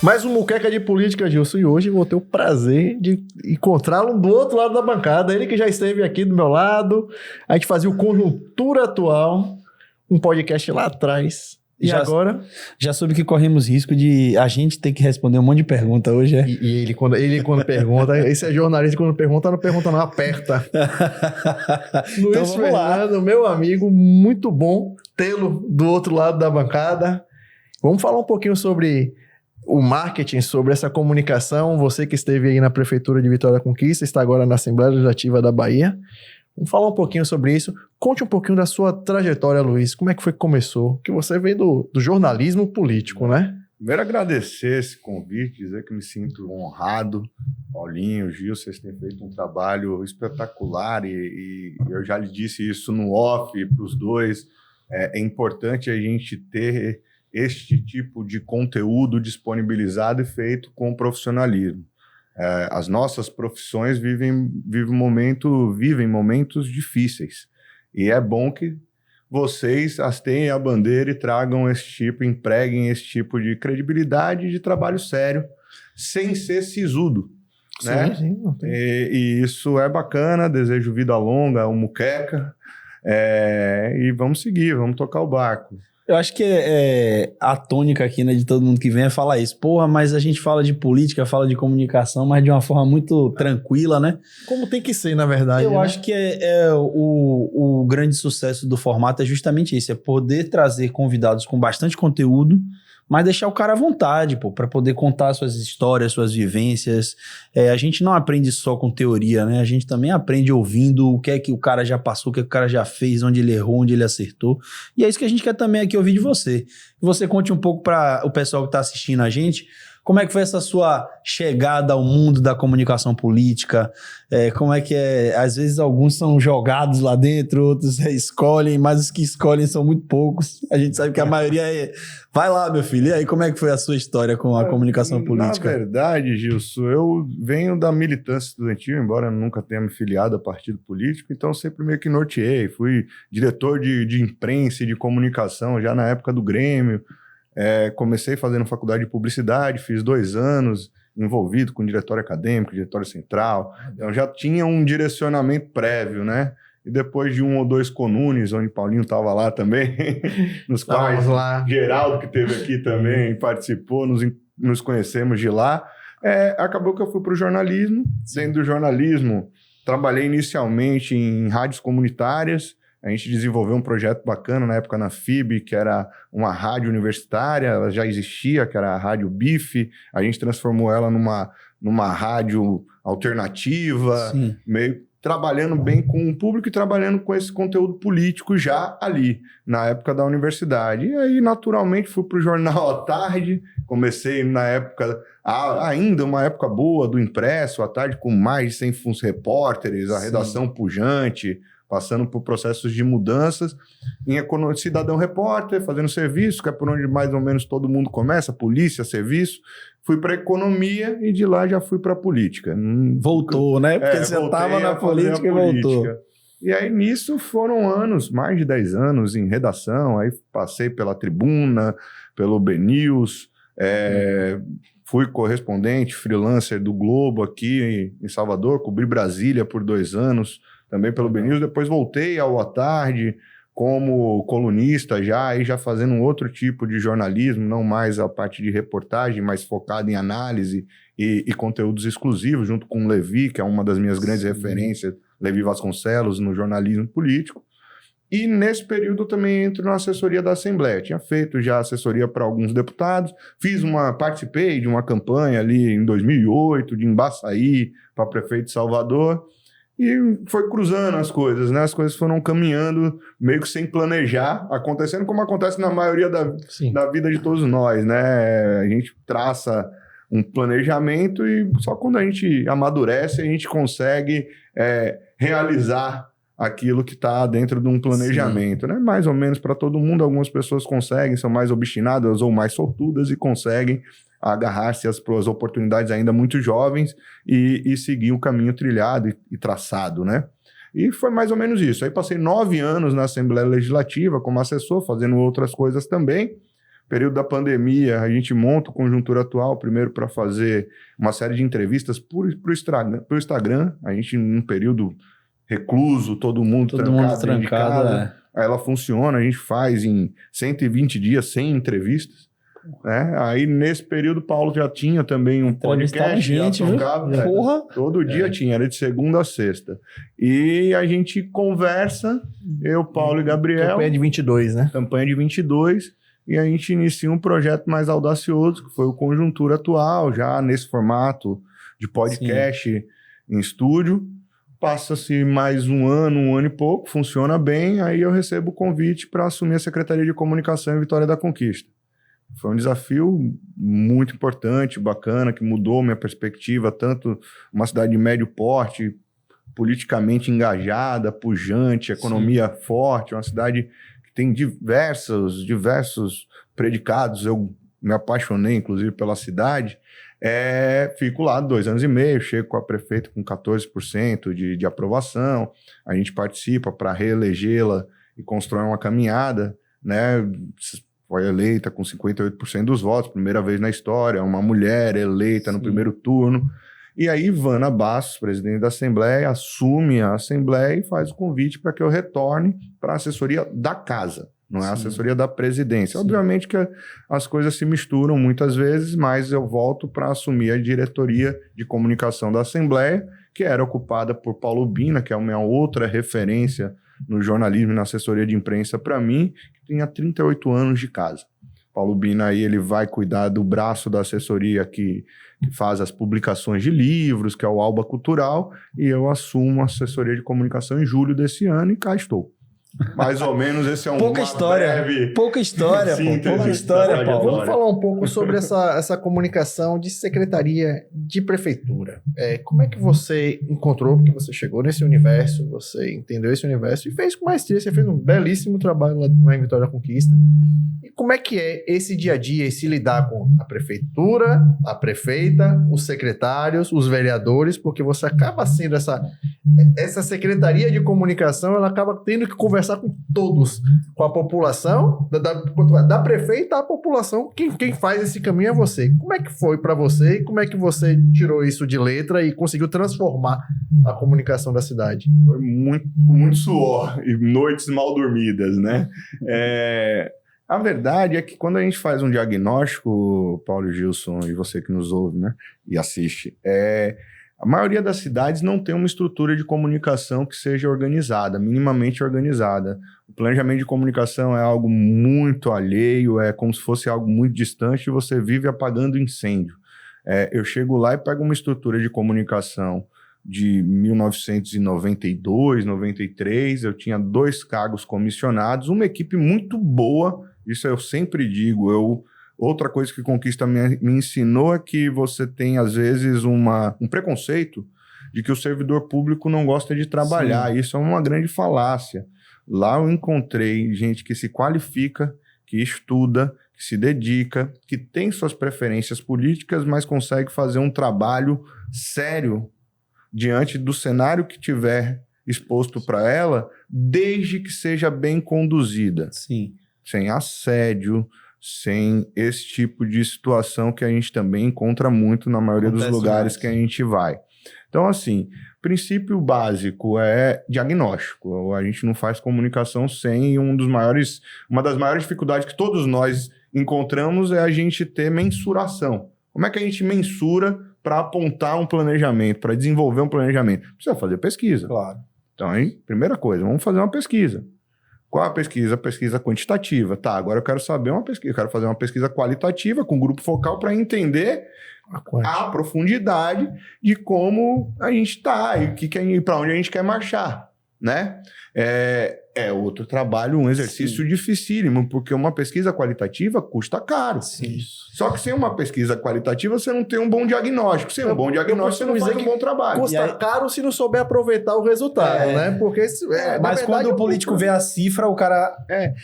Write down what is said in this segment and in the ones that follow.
Mais um Muqueca de Política, Gilson, e hoje vou ter o prazer de encontrá-lo do outro lado da bancada. Ele que já esteve aqui do meu lado, a gente fazia o Conjuntura Atual, um podcast lá atrás. E agora? Já soube que corremos risco de a gente ter que responder um monte de pergunta hoje, é? E ele quando pergunta, esse é jornalista, quando pergunta, não pergunta não, aperta. Luiz Então, Fernando, meu amigo, muito bom tê-lo do outro lado da bancada. Vamos falar um pouquinho sobre o marketing, sobre essa comunicação. Você que esteve aí na Prefeitura de Vitória da Conquista, está agora na Assembleia Legislativa da Bahia. Vamos falar um pouquinho sobre isso. Conte um pouquinho da sua trajetória, Luiz. Como é que foi que começou? Que você veio do jornalismo político, né? Primeiro, agradecer esse convite, dizer que me sinto honrado. Paulinho, Gil, vocês têm feito um trabalho espetacular e eu já lhe disse isso no off para os dois. É importante a gente ter este tipo de conteúdo disponibilizado e feito com profissionalismo. As nossas profissões vivem momentos difíceis. E é bom que vocês hasteiem a bandeira e tragam empreguem esse tipo de credibilidade de trabalho sério, sem ser sisudo. Sim, né? sim. E isso é bacana, desejo vida longa, um muqueca. E vamos seguir, vamos tocar o barco. Eu acho que a tônica aqui, né, de todo mundo que vem é falar isso. Porra, mas a gente fala de política, fala de comunicação, mas de uma forma muito tranquila, né? Como tem que ser, na verdade. Eu acho que o grande sucesso do formato é justamente isso, é poder trazer convidados com bastante conteúdo, mas deixar o cara à vontade, pô, para poder contar suas histórias, suas vivências. A gente não aprende só com teoria, né? A gente também aprende ouvindo o que é que o cara já passou, o que é que o cara já fez, onde ele errou, onde ele acertou. E é isso que a gente quer também aqui ouvir de você. Que você conte um pouco para o pessoal que está assistindo a gente, como é que foi essa sua chegada ao mundo da comunicação política? Como é que é? Às vezes alguns são jogados lá dentro, outros escolhem, mas os que escolhem são muito poucos. A gente sabe que a maioria vai lá, meu filho. E aí, como é que foi a sua história com a comunicação política? Na verdade, Gilson, eu venho da militância estudantil, embora nunca tenha me filiado a partido político, então sempre meio que norteei. Fui diretor de imprensa e de comunicação já na época do Grêmio. Comecei fazendo faculdade de publicidade, fiz 2 anos envolvido com diretório acadêmico, diretório central. Então já tinha um direcionamento prévio, né? E depois de 1 ou 2 conunes, onde Paulinho estava lá também, nos quais Geraldo, que esteve aqui também, participou, nos conhecemos de lá. Acabou que eu fui para o jornalismo. Dentro do jornalismo, trabalhei inicialmente em rádios comunitárias. A gente desenvolveu um projeto bacana na época na FIB, que era uma rádio universitária, ela já existia, que era a Rádio BIF. A gente transformou ela numa rádio alternativa, meio trabalhando bem com o público e trabalhando com esse conteúdo político já ali, na época da universidade. E aí, naturalmente, fui para o Jornal à Tarde, comecei na época, ainda uma época boa do impresso, à tarde, com mais de 100 repórteres, a redação pujante, passando por processos de mudanças, em cidadão repórter, fazendo serviço, que é por onde mais ou menos todo mundo começa, polícia, serviço. Fui para economia e de lá já fui para política. Voltou, né? Porque você estava na política e voltou. E aí nisso foram anos, mais de 10 anos em redação, aí passei pela Tribuna, pelo BNews, fui correspondente, freelancer do Globo aqui em Salvador, cobri Brasília por 2 anos, também pelo BNews, depois voltei ao À Tarde como colunista já fazendo um outro tipo de jornalismo, não mais a parte de reportagem, mas focado em análise e conteúdos exclusivos, junto com o Levi, que é uma das minhas grandes referências, Levi Vasconcelos, no jornalismo político. E nesse período eu também entro na assessoria da Assembleia. Tinha feito já assessoria para alguns deputados, participei de uma campanha ali em 2008, de Embaçaí para prefeito de Salvador, e foi cruzando as coisas, né? As coisas foram caminhando meio que sem planejar, acontecendo como acontece na maioria da vida de todos nós, né? A gente traça um planejamento e só quando a gente amadurece a gente consegue realizar aquilo que está dentro de um planejamento, né? Mais ou menos para todo mundo. Algumas pessoas conseguem, são mais obstinadas ou mais sortudas e conseguem agarrar-se às oportunidades ainda muito jovens e seguir o caminho trilhado e traçado, né? E foi mais ou menos isso. Aí passei 9 anos na Assembleia Legislativa como assessor, fazendo outras coisas também. Período da pandemia, a gente monta o Conjuntura Atual, primeiro para fazer uma série de entrevistas pro Instagram. A gente, num período recluso, todo mundo trancado. Aí ela funciona, a gente faz em 120 dias, 100 entrevistas. Né? Aí, nesse período, o Paulo já tinha também um podcast. Gente, porra! Todo dia tinha, era de segunda a sexta. E a gente conversa, eu, Paulo e Gabriel. Campanha de 22, né? Campanha de 22. E a gente inicia um projeto mais audacioso, que foi o Conjuntura Atual, já nesse formato de podcast em estúdio. Passa-se mais um ano e pouco, funciona bem, aí eu recebo o convite para assumir a Secretaria de Comunicação em Vitória da Conquista. Foi um desafio muito importante, bacana, que mudou minha perspectiva, tanto uma cidade de médio porte, politicamente engajada, pujante, economia forte, uma cidade que tem diversos predicados. Eu me apaixonei, inclusive, pela cidade. Fico lá 2 anos e meio, chego com a prefeita com 14% de aprovação, a gente participa para reelegê-la e constrói uma caminhada, né? Foi eleita com 58% dos votos, primeira vez na história, uma mulher eleita no primeiro turno. E aí Ivana Bastos, presidente da Assembleia, assume a Assembleia e faz o convite para que eu retorne para a assessoria da casa, não é a assessoria da presidência. Obviamente que as coisas se misturam muitas vezes, mas eu volto para assumir a diretoria de comunicação da Assembleia, que era ocupada por Paulo Bina, que é uma outra referência no jornalismo e na assessoria de imprensa para mim, que tinha 38 anos de casa. Paulo Bina aí, ele vai cuidar do braço da assessoria que faz as publicações de livros, que é o Alba Cultural, e eu assumo a assessoria de comunicação em julho desse ano e cá estou. Mais ou menos esse é um pouca história, pouca história, Paulo. Vamos falar um pouco sobre essa comunicação de secretaria de prefeitura. Como é que você encontrou, porque você chegou nesse universo, você entendeu esse universo e fez com maestria, você fez um belíssimo trabalho lá em Vitória da Conquista. E como é que é esse dia a dia, esse lidar com a prefeitura, a prefeita, os secretários, os vereadores, porque você acaba sendo essa secretaria de comunicação, ela acaba tendo que conversar com todos, com a população, da prefeita à população, quem faz esse caminho é você. Como é que foi para você e como é que você tirou isso de letra e conseguiu transformar a comunicação da cidade? Foi muito suor e noites mal dormidas, né? A verdade é que quando a gente faz um diagnóstico, Paulo e Gilson, e você que nos ouve, né, e assiste, a maioria das cidades não tem uma estrutura de comunicação que seja organizada, minimamente organizada. O planejamento de comunicação é algo muito alheio, é como se fosse algo muito distante e você vive apagando incêndio. Eu chego lá e pego uma estrutura de comunicação de 1992, 93, eu tinha 2 cargos comissionados, uma equipe muito boa, isso eu sempre digo, outra coisa que Conquista me ensinou é que você tem, às vezes, um preconceito de que o servidor público não gosta de trabalhar. Sim. Isso é uma grande falácia. Lá eu encontrei gente que se qualifica, que estuda, que se dedica, que tem suas preferências políticas, mas consegue fazer um trabalho sério diante do cenário que tiver exposto para ela, desde que seja bem conduzida. Sim. Sem assédio, sem esse tipo de situação que a gente também encontra muito na maioria dos lugares que a gente vai. Então, assim, princípio básico é diagnóstico. A gente não faz comunicação sem uma das maiores dificuldades que todos nós encontramos é a gente ter mensuração. Como é que a gente mensura para apontar um planejamento, para desenvolver um planejamento? Precisa fazer pesquisa. Claro. Então, aí, primeira coisa, vamos fazer uma pesquisa. Qual a pesquisa? Pesquisa quantitativa. Tá, agora eu quero saber eu quero fazer uma pesquisa qualitativa com grupo focal para entender a profundidade de como a gente está e para onde a gente quer marchar, né? É outro trabalho, um exercício dificílimo, porque uma pesquisa qualitativa custa caro. Sim. Só que sem uma pesquisa qualitativa, você não tem um bom diagnóstico. Sem um bom diagnóstico, você não faz um bom trabalho. Custa caro se não souber aproveitar o resultado, né? Porque mas verdade, quando o político vê a cifra, o cara...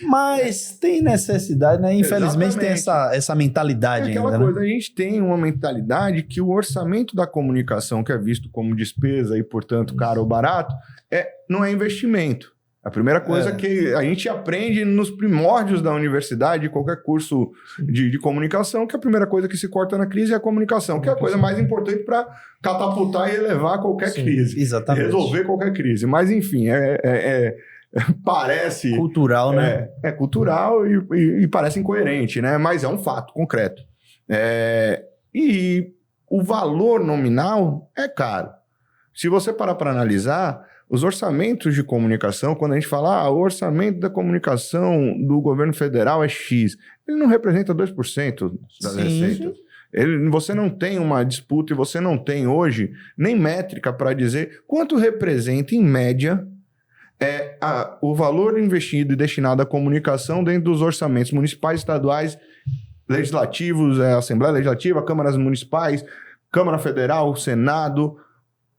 Mas tem necessidade, né? Infelizmente tem essa mentalidade ainda, aquela coisa, a gente tem uma mentalidade que o orçamento da comunicação, que é visto como despesa e, portanto, caro ou barato, não é investimento. A primeira coisa que a gente aprende nos primórdios da universidade, qualquer curso de comunicação, que a primeira coisa que se corta na crise é a comunicação, que é a coisa mais importante para catapultar e elevar qualquer crise. Exatamente. Resolver qualquer crise. Mas, enfim, parece... Cultural, né? É cultural e parece incoerente, né? Mas é um fato concreto. E o valor nominal é caro. Se você parar para analisar, os orçamentos de comunicação, quando a gente fala o orçamento da comunicação do governo federal é X, ele não representa 2% das receitas. Você não tem uma disputa e você não tem hoje nem métrica para dizer quanto representa, em média, o valor investido e destinado à comunicação dentro dos orçamentos municipais, estaduais, legislativos, Assembleia Legislativa, câmaras municipais, Câmara Federal, Senado,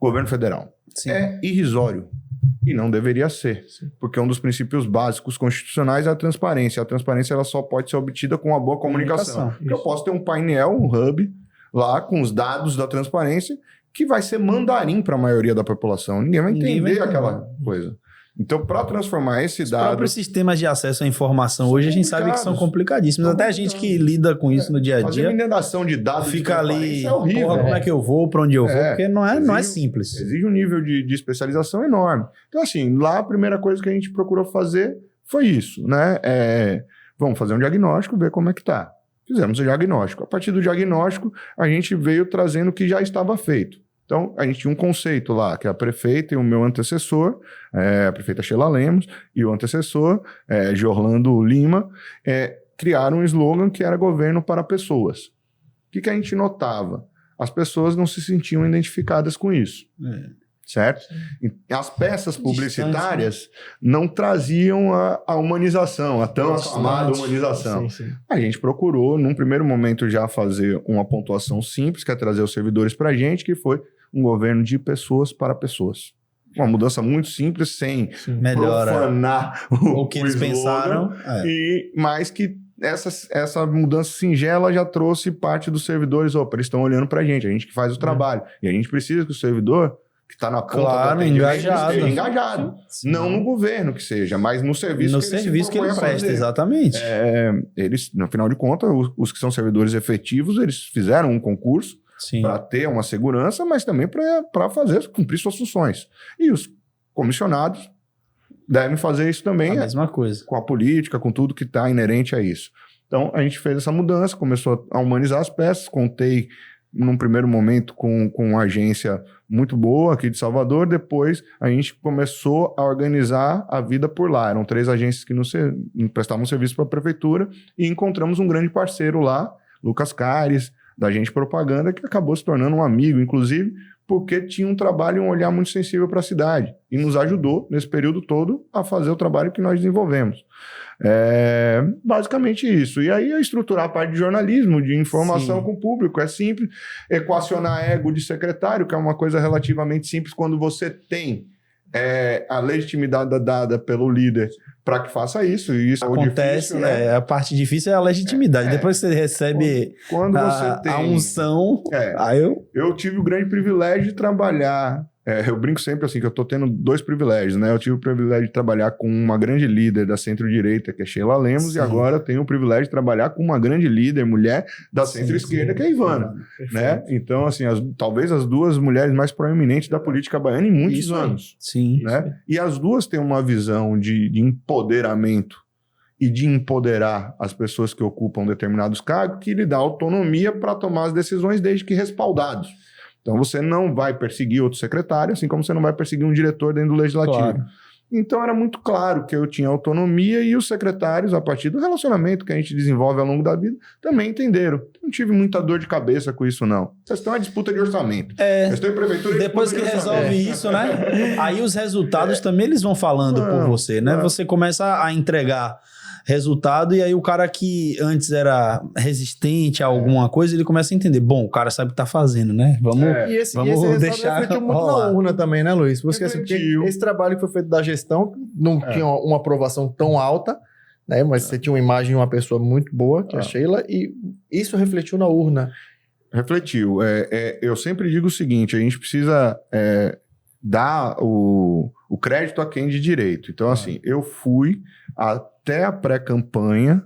governo federal. Sim. É irrisório. E não deveria ser. Sim. Porque um dos princípios básicos constitucionais é a transparência. A transparência ela só pode ser obtida com uma boa comunicação. Porque eu posso ter um painel, um hub, lá com os dados da transparência, que vai ser mandarim para a maioria da população. Ninguém vai entender aquela coisa. Então, para transformar esse dado... Os próprios sistemas de acesso à informação hoje a gente sabe que são complicadíssimos. Até a gente que lida com isso no dia a dia... Fazer mineração de dados fica ali, é horrível. Porra, como é que eu vou, para onde eu vou? Porque não é simples. Exige um nível de especialização enorme. Então, assim, lá a primeira coisa que a gente procurou fazer foi isso, né? Vamos fazer um diagnóstico, ver como é que tá. Fizemos o diagnóstico. A partir do diagnóstico, a gente veio trazendo o que já estava feito. Então, a gente tinha um conceito lá, que a prefeita e o meu antecessor, a prefeita Sheila Lemos, e o antecessor, Jorlando Lima, criaram um slogan que era governo para pessoas. O que a gente notava? As pessoas não se sentiam identificadas com isso. Certo? As peças publicitárias não traziam a humanização, a tão aclamada humanização. Sim. A gente procurou, num primeiro momento, já fazer uma pontuação simples, que é trazer os servidores para a gente, que foi um governo de pessoas para pessoas. Uma mudança muito simples, sem profanar o que eles pensaram. Mas que essa mudança singela já trouxe parte dos servidores. Eles estão olhando para a gente que faz o trabalho. E a gente precisa que o servidor que está na ponta do engajado. Sim. Não no governo que seja, mas no serviço que ele presta, exatamente. Eles, no final de contas, os que são servidores efetivos, eles fizeram um concurso para ter uma segurança, mas também para cumprir suas funções. E os comissionados devem fazer isso também. A mesma coisa. Com a política, com tudo que está inerente a isso. Então, a gente fez essa mudança, começou a humanizar as peças, contei num primeiro momento com uma agência muito boa aqui de Salvador, depois a gente começou a organizar a vida por lá. Eram 3 agências que prestavam serviço para a prefeitura e encontramos um grande parceiro lá, Lucas Caires, da Agente Propaganda, que acabou se tornando um amigo, inclusive, porque tinha um trabalho e um olhar muito sensível para a cidade e nos ajudou, nesse período todo, a fazer o trabalho que nós desenvolvemos. Basicamente isso. E aí, estruturar a parte de jornalismo, de informação com o público. É simples. Equacionar ego de secretário, que é uma coisa relativamente simples quando você tem a legitimidade dada pelo líder para que faça isso. E isso acontece, é difícil, né? A parte difícil é a legitimidade. Depois que você recebe quando você tem a unção... Eu tive o grande privilégio de trabalhar... eu brinco sempre assim, que eu tô tendo 2 privilégios, né? Eu tive o privilégio de trabalhar com uma grande líder da centro-direita, que é Sheila Lemos, e agora eu tenho o privilégio de trabalhar com uma grande líder, mulher, da centro-esquerda, que é a Ivana, né? Então, assim, talvez as 2 mulheres mais proeminentes da política baiana em muitos anos. Sim. Né? E as 2 têm uma visão de empoderamento e de empoderar as pessoas que ocupam determinados cargos, que lhe dá autonomia para tomar as decisões, desde que respaldados. Então, você não vai perseguir outro secretário, assim como você não vai perseguir um diretor dentro do legislativo. Claro. Então, era muito claro que eu tinha autonomia e os secretários, a partir do relacionamento que a gente desenvolve ao longo da vida, também entenderam. Não tive muita dor de cabeça com isso, não. A questão é a disputa de orçamento. Questão de prefeitura depois que resolve isso, né? Aí os resultados também eles vão falando por você, né? Você começa a entregar resultado e aí o cara que antes era resistente a alguma coisa, ele começa a entender. Bom, o cara sabe o que tá fazendo, né? Vamos deixar refletiu muito na urna também, né, Luiz? Porque esse trabalho que foi feito da gestão não tinha uma aprovação tão alta, né? Mas você tinha uma imagem de uma pessoa muito boa, que é a Sheila, e isso refletiu na urna. Refletiu. Eu sempre digo o seguinte, a gente precisa dar o crédito a quem de direito. Então, assim, eu fui até a pré-campanha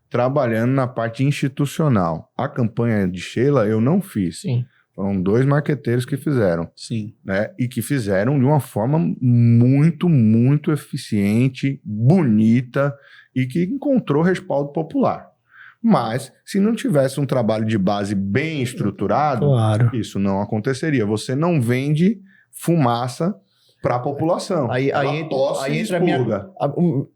trabalhando na parte institucional. A campanha de Sheila eu não fiz. Sim. Foram 2 marqueteiros que fizeram. Sim. Né? E que fizeram de uma forma muito, muito eficiente, bonita e que encontrou respaldo popular. Mas, se não tivesse um trabalho de base bem estruturado, Claro. isso não aconteceria. Você não vende fumaça para a população. Aí entra a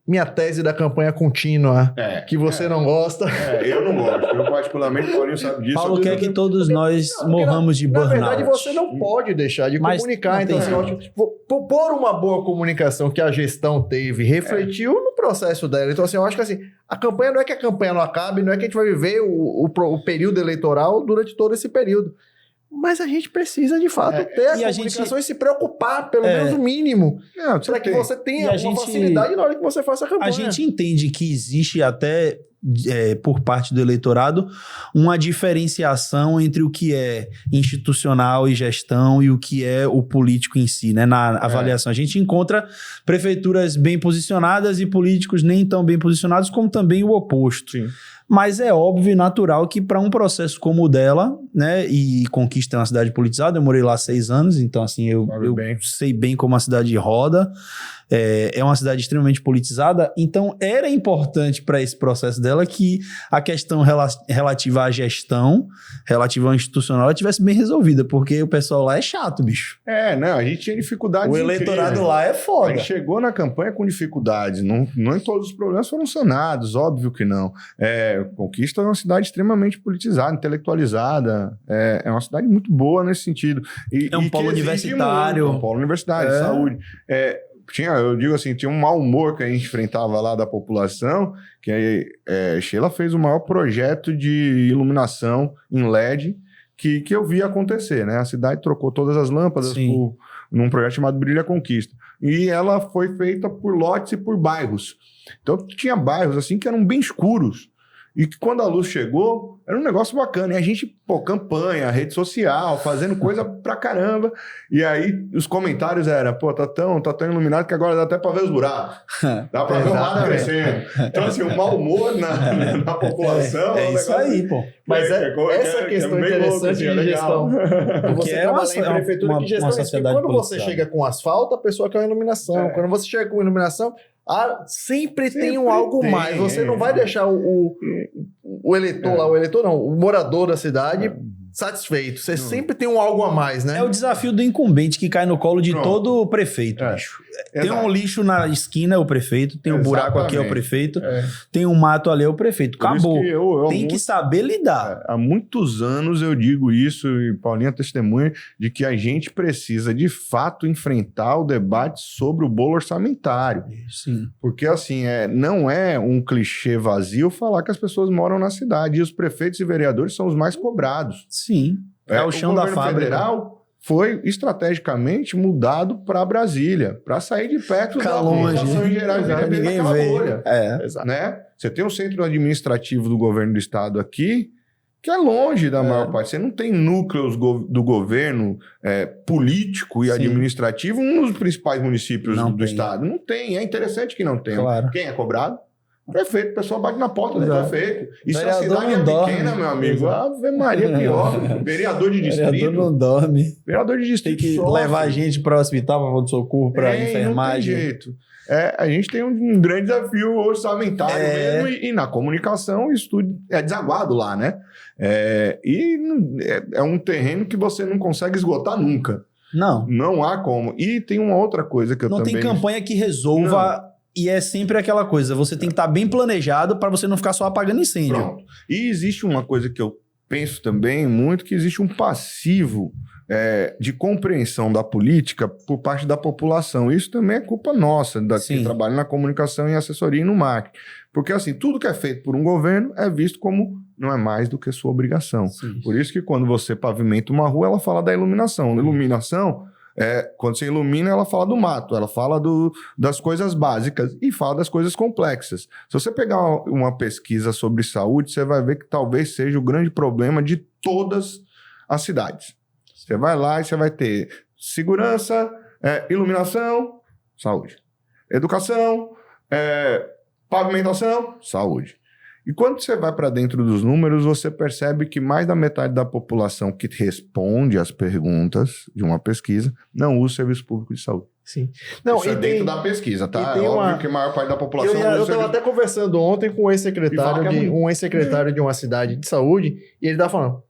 minha tese da campanha contínua, que você não gosta. Eu não gosto. Eu, particularmente, o Paulinho sabe disso. Paulo quer que todos nós morramos de burnout. Na verdade, você não pode deixar de comunicar. Então, assim, eu acho, por uma boa comunicação que a gestão teve, refletiu no processo dela. Então, assim, eu acho que assim, a campanha não é que a campanha não acabe, não é que a gente vai viver o período eleitoral durante todo esse período. Mas a gente precisa, de fato, ter a comunicação e se preocupar, pelo menos o mínimo, para que você tenha uma facilidade na hora que você faça a campanha. A gente entende que existe até, por parte do eleitorado, uma diferenciação entre o que é institucional e gestão e o que é o político em si, né? Na avaliação. A gente encontra prefeituras bem posicionadas e políticos nem tão bem posicionados, como também o oposto. Sim. Mas é óbvio e natural que para um processo como o dela, né, e Conquista é uma cidade politizada, eu morei lá 6 anos, então assim, eu sei bem como a cidade roda, é uma cidade extremamente politizada, então era importante para esse processo dela que a questão relativa à gestão, relativa ao institucional, ela tivesse bem resolvida, porque o pessoal lá é chato, bicho. Não, a gente tinha dificuldades. O eleitorado lá é foda. A gente chegou na campanha com dificuldades, não em todos os problemas foram sanados, óbvio que não. Conquista é uma cidade extremamente politizada, intelectualizada, é uma cidade muito boa nesse sentido. É um polo universitário. Um polo universitário, saúde. Eu digo assim, tinha um mau humor que a gente enfrentava lá da população, que Sheila fez o maior projeto de iluminação em LED que eu vi acontecer, né? A cidade trocou todas as lâmpadas num projeto chamado Brilha Conquista. E ela foi feita por lotes e por bairros. Então tinha bairros assim que eram bem escuros. E que quando a luz chegou, era um negócio bacana. E a gente, campanha, rede social, fazendo coisa pra caramba. E aí, os comentários eram, tá tão iluminado que agora dá até pra ver os buracos. Dá pra ver o mato crescendo. Então, assim, o mau humor na população... É isso aí, pô. Mas essa questão interessante de gestão. Você trabalha em prefeitura de gestão. Quando você chega com asfalto, a pessoa quer uma iluminação. Quando você chega com iluminação... sempre tem algo mais. Você não vai deixar o eleitor lá, o morador da cidade satisfeito. Você sempre tem algo a mais, né? É o desafio do incumbente que cai no colo de todo o prefeito, bicho. Tem um lixo na esquina, é o prefeito. Tem um buraco aqui, é o prefeito. Tem um mato ali, é o prefeito. Acabou. Tem que saber lidar. Há muitos anos eu digo isso, e Paulinha testemunha, de que a gente precisa, de fato, enfrentar o debate sobre o bolo orçamentário. Sim. Porque, assim, não é um clichê vazio falar que as pessoas moram na cidade. E os prefeitos e vereadores são os mais cobrados. Sim. É o chão da fábrica. Federal foi estrategicamente mudado para Brasília, para sair de perto da população em geral. Ninguém vê. Né? Você tem um centro administrativo do governo do estado aqui, que é longe da maior parte. Você não tem núcleos do governo político e administrativo nos principais municípios do estado. Não tem. É interessante que não tenha. Claro. Quem é cobrado? Prefeito, o pessoal bate na porta do prefeito. E se a Vereador cidade não pequena, dorme. meu amigo, Ave Maria, pior. Vereador de distrito. Vereador não dorme. Vereador de Tem distrito que sofre. levar a gente para o hospital, para o socorro, para enfermagem. Não tem jeito. A gente tem um grande desafio orçamentário mesmo, e na comunicação isso tudo é desaguado lá, né? É um terreno que você não consegue esgotar nunca. Não. Não há como. E tem uma outra coisa que eu também... Não tem campanha que resolva... E é sempre aquela coisa, você tem que estar bem planejado para você não ficar só apagando incêndio. Pronto. E existe uma coisa que eu penso também muito, que existe um passivo de compreensão da política por parte da população. Isso também é culpa nossa, que trabalha na comunicação e assessoria e no marketing. Porque assim, tudo que é feito por um governo é visto como não é mais do que sua obrigação. Sim. Por isso que quando você pavimenta uma rua, ela fala da iluminação. Iluminação... quando você ilumina, ela fala do mato, ela fala das coisas básicas e fala das coisas complexas. Se você pegar uma pesquisa sobre saúde, você vai ver que talvez seja o grande problema de todas as cidades. Você vai lá e você vai ter segurança, Iluminação, saúde. Educação, pavimentação, saúde. E quando você vai para dentro dos números, você percebe que mais da metade da população que responde às perguntas de uma pesquisa não usa o serviço público de saúde. Sim. Não, isso é dentro da pesquisa, tá? É óbvio que a maior parte da população... Eu estava até conversando ontem com um ex-secretário de uma cidade de saúde, e ele estava falando,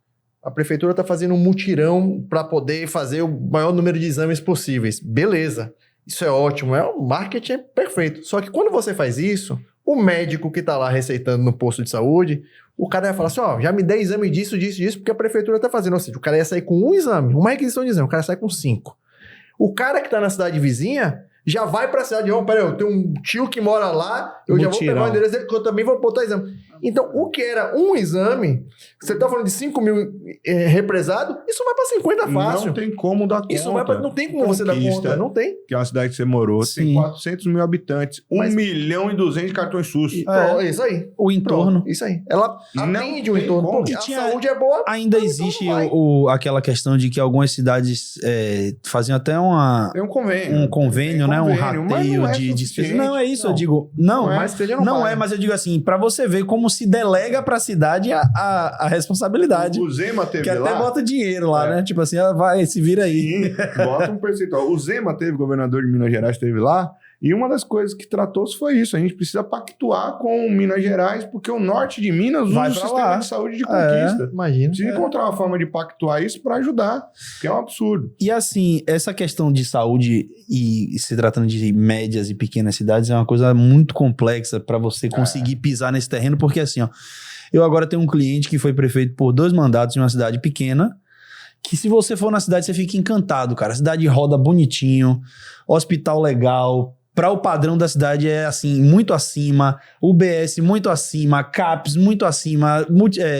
a prefeitura está fazendo um mutirão para poder fazer o maior número de exames possíveis. Beleza, isso é ótimo, o marketing é perfeito. Só que quando você faz isso, o médico que está lá receitando no posto de saúde, o cara vai falar assim, já me dê exame disso, porque a prefeitura está fazendo. Ou seja, o cara ia sair com um exame, uma requisição de exame, o cara sai com 5. O cara que está na cidade vizinha já vai para a cidade, peraí, eu tenho um tio que mora lá, eu já vou pegar o endereço dele, que eu também vou botar exame. Então, o que era um exame, você está falando de 5 mil represado, isso vai para 50 fácil. Não tem como dar conta. Isso não tem como você dar conta, não tem. Que é uma cidade que você morou, Sim. tem 400 mil habitantes, 1.200.000 de cartões SUS. Isso aí. O entorno. Isso aí. Ela atende o entorno. Porque a saúde é boa. Ainda existe aquela questão de que algumas cidades faziam até Tem um convênio. um convênio, né? Um rateio de despesa. Não, é isso, eu digo. Não é, mas eu digo assim, pra você ver como se delega pra cidade a responsabilidade. O Zema teve que lá. até bota dinheiro lá, né? Tipo assim, vai, se vira aí. Sim, bota um percentual. O Zema teve, governador de Minas Gerais, teve lá. E uma das coisas que tratou-se foi isso. A gente precisa pactuar com Minas Gerais, porque o norte de Minas usa o sistema de saúde de conquista. Imagina. Precisa encontrar uma forma de pactuar isso para ajudar, que é um absurdo. E assim, essa questão de saúde e se tratando de médias e pequenas cidades é uma coisa muito complexa para você conseguir pisar nesse terreno, porque assim, eu agora tenho um cliente que foi prefeito por 2 mandatos em uma cidade pequena, que se você for na cidade, você fica encantado, cara. A cidade roda bonitinho, hospital legal, para o padrão da cidade é assim, muito acima, UBS muito acima, CAPS muito acima,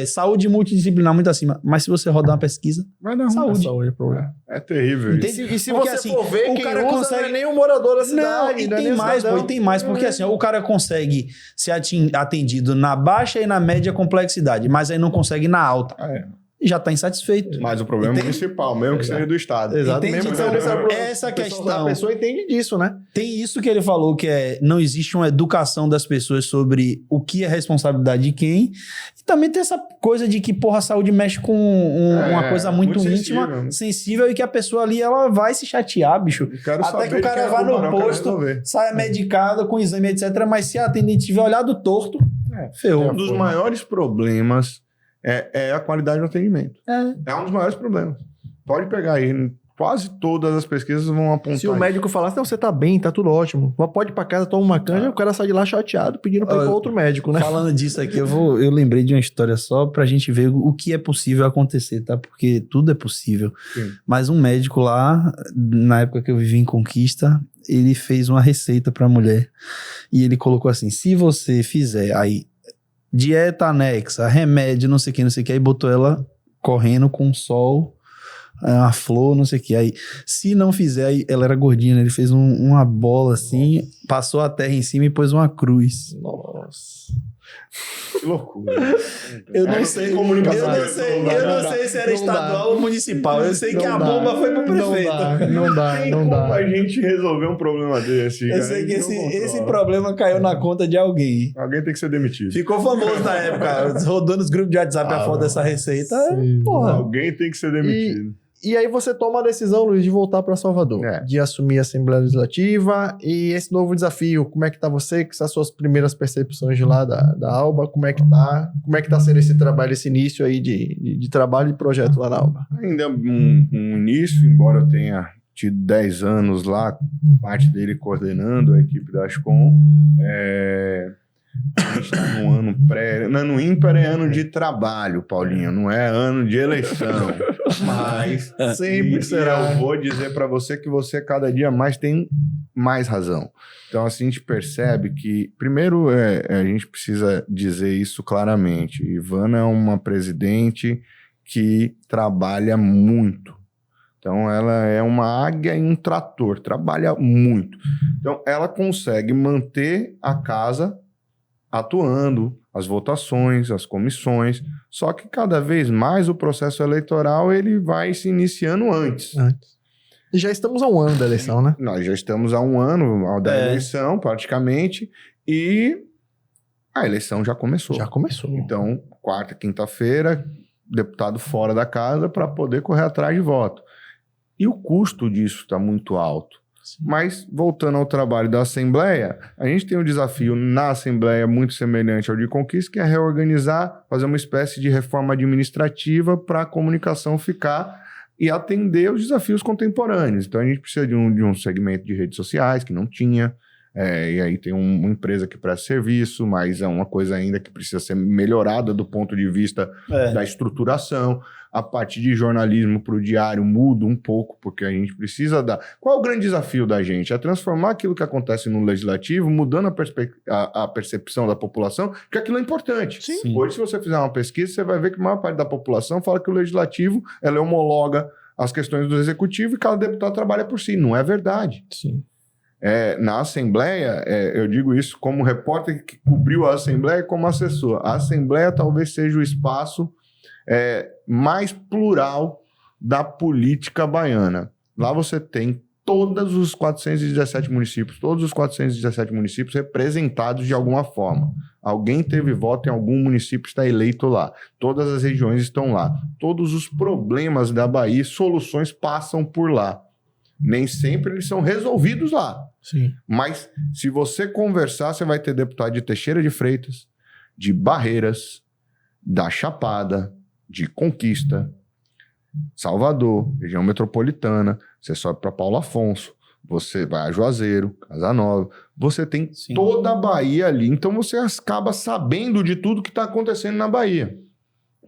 saúde multidisciplinar muito acima. Mas se você rodar uma pesquisa, vai dar saúde. É problema. É terrível isso. E se porque, você assim, for ver, o quem cara usa consegue... não é nem o morador da cidade. Não, e tem mais, porque assim, o cara consegue ser atendido na baixa e na média complexidade, mas aí não consegue na alta. Já está insatisfeito. Mas o problema é municipal, mesmo que seja do Estado. Exato. Entende? Mesmo Então, que essa questão... A pessoa entende disso, né? Tem isso que ele falou, que não existe uma educação das pessoas sobre o que é responsabilidade de quem. E também tem essa coisa de que, a saúde mexe com uma coisa muito íntima, sensível, e que a pessoa ali, ela vai se chatear, bicho. Até que o cara vá no posto, saia medicado, com exame, etc. Mas se a atendente tiver olhado torto, ferrou. Um dos maiores problemas é a qualidade do atendimento. É um dos maiores problemas. Pode pegar aí, quase todas as pesquisas vão apontar. Se o médico falasse, não, você tá bem, tá tudo ótimo. Pode ir pra casa, toma uma canja, o cara sai de lá chateado, pedindo pra ir pra outro médico, né? Falando disso aqui, eu lembrei de uma história só pra gente ver o que é possível acontecer, tá? Porque tudo é possível. Sim. Mas um médico lá, na época que eu vivi em Conquista, ele fez uma receita pra mulher. E ele colocou assim, se você fizer aí dieta anexa, remédio, não sei o que, aí botou ela correndo com sol, uma flor, não sei o que, aí se não fizer, aí ela era gordinha, né? Ele fez uma bola assim, passou a terra em cima e pôs uma cruz. Nossa. Que loucura. Eu não sei se era estadual ou municipal. Eu sei que a bomba foi pro prefeito. Não dá. A gente resolver um problema desse. Eu sei que esse problema caiu na conta de alguém. Alguém tem que ser demitido. Ficou famoso na época. Rodou nos grupos de WhatsApp a foto dessa receita. Alguém tem que ser demitido. E aí você toma a decisão, Luiz, de voltar para Salvador, de assumir a Assembleia Legislativa e esse novo desafio, como é que tá você, que são as suas primeiras percepções de lá da Alba, como é que tá sendo esse trabalho, esse início aí de trabalho e projeto lá na Alba? Ainda um início, embora eu tenha tido 10 anos lá, parte dele coordenando a equipe da Ascom, a gente está no ano ímpar é ano de trabalho, Paulinho, não é ano de eleição. Mas sempre será. Eu vou dizer para você que você cada dia mais tem mais razão. Então, assim, a gente percebe que, primeiro, a gente precisa dizer isso claramente. Ivana é uma presidente que trabalha muito. Então, ela é uma águia e um trator, trabalha muito. Então, ela consegue manter a casa atuando, as votações, as comissões, só que cada vez mais o processo eleitoral ele vai se iniciando antes. E já estamos há um ano da eleição, né? Nós já estamos há um ano da eleição, praticamente, e a eleição já começou. Já começou. Então, quarta, quinta-feira, deputado fora da casa para poder correr atrás de voto. E o custo disso está muito alto. Sim. Mas, voltando ao trabalho da Assembleia, a gente tem um desafio na Assembleia muito semelhante ao de Conquista, que é reorganizar, fazer uma espécie de reforma administrativa para a comunicação ficar e atender os desafios contemporâneos. Então, a gente precisa de um segmento de redes sociais, que não tinha, e aí tem uma empresa que presta serviço, mas é uma coisa ainda que precisa ser melhorada do ponto de vista da estruturação. A parte de jornalismo para o diário muda um pouco, porque a gente precisa dar... Qual é o grande desafio da gente? É transformar aquilo que acontece no legislativo, mudando a percepção da população, que aquilo é importante. Sim. Hoje, se você fizer uma pesquisa, você vai ver que a maior parte da população fala que o legislativo, ela homologa as questões do executivo e cada deputado trabalha por si. Não é verdade. Sim. Na Assembleia, eu digo isso como repórter que cobriu a Assembleia e como assessor. A Assembleia talvez seja o espaço mais plural da política baiana. Lá você tem todos os 417 municípios representados de alguma forma. Alguém teve voto em algum município, está eleito lá. Todas as regiões estão lá. Todos os problemas da Bahia, soluções passam por lá. Nem sempre eles são resolvidos lá. Sim. Mas se você conversar, você vai ter deputado de Teixeira de Freitas, de Barreiras, da Chapada, de Conquista, Salvador, região metropolitana, você sobe para Paulo Afonso, você vai a Juazeiro, Casa Nova, você tem toda a Bahia ali, então você acaba sabendo de tudo que está acontecendo na Bahia.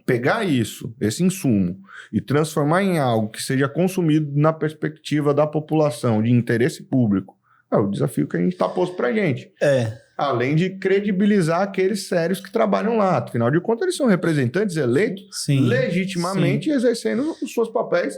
Pegar isso, esse insumo, e transformar em algo que seja consumido na perspectiva da população, de interesse público, é o desafio que a gente está posto para a gente. Além de credibilizar aqueles sérios que trabalham lá. Afinal de contas, eles são representantes eleitos legitimamente exercendo os seus papéis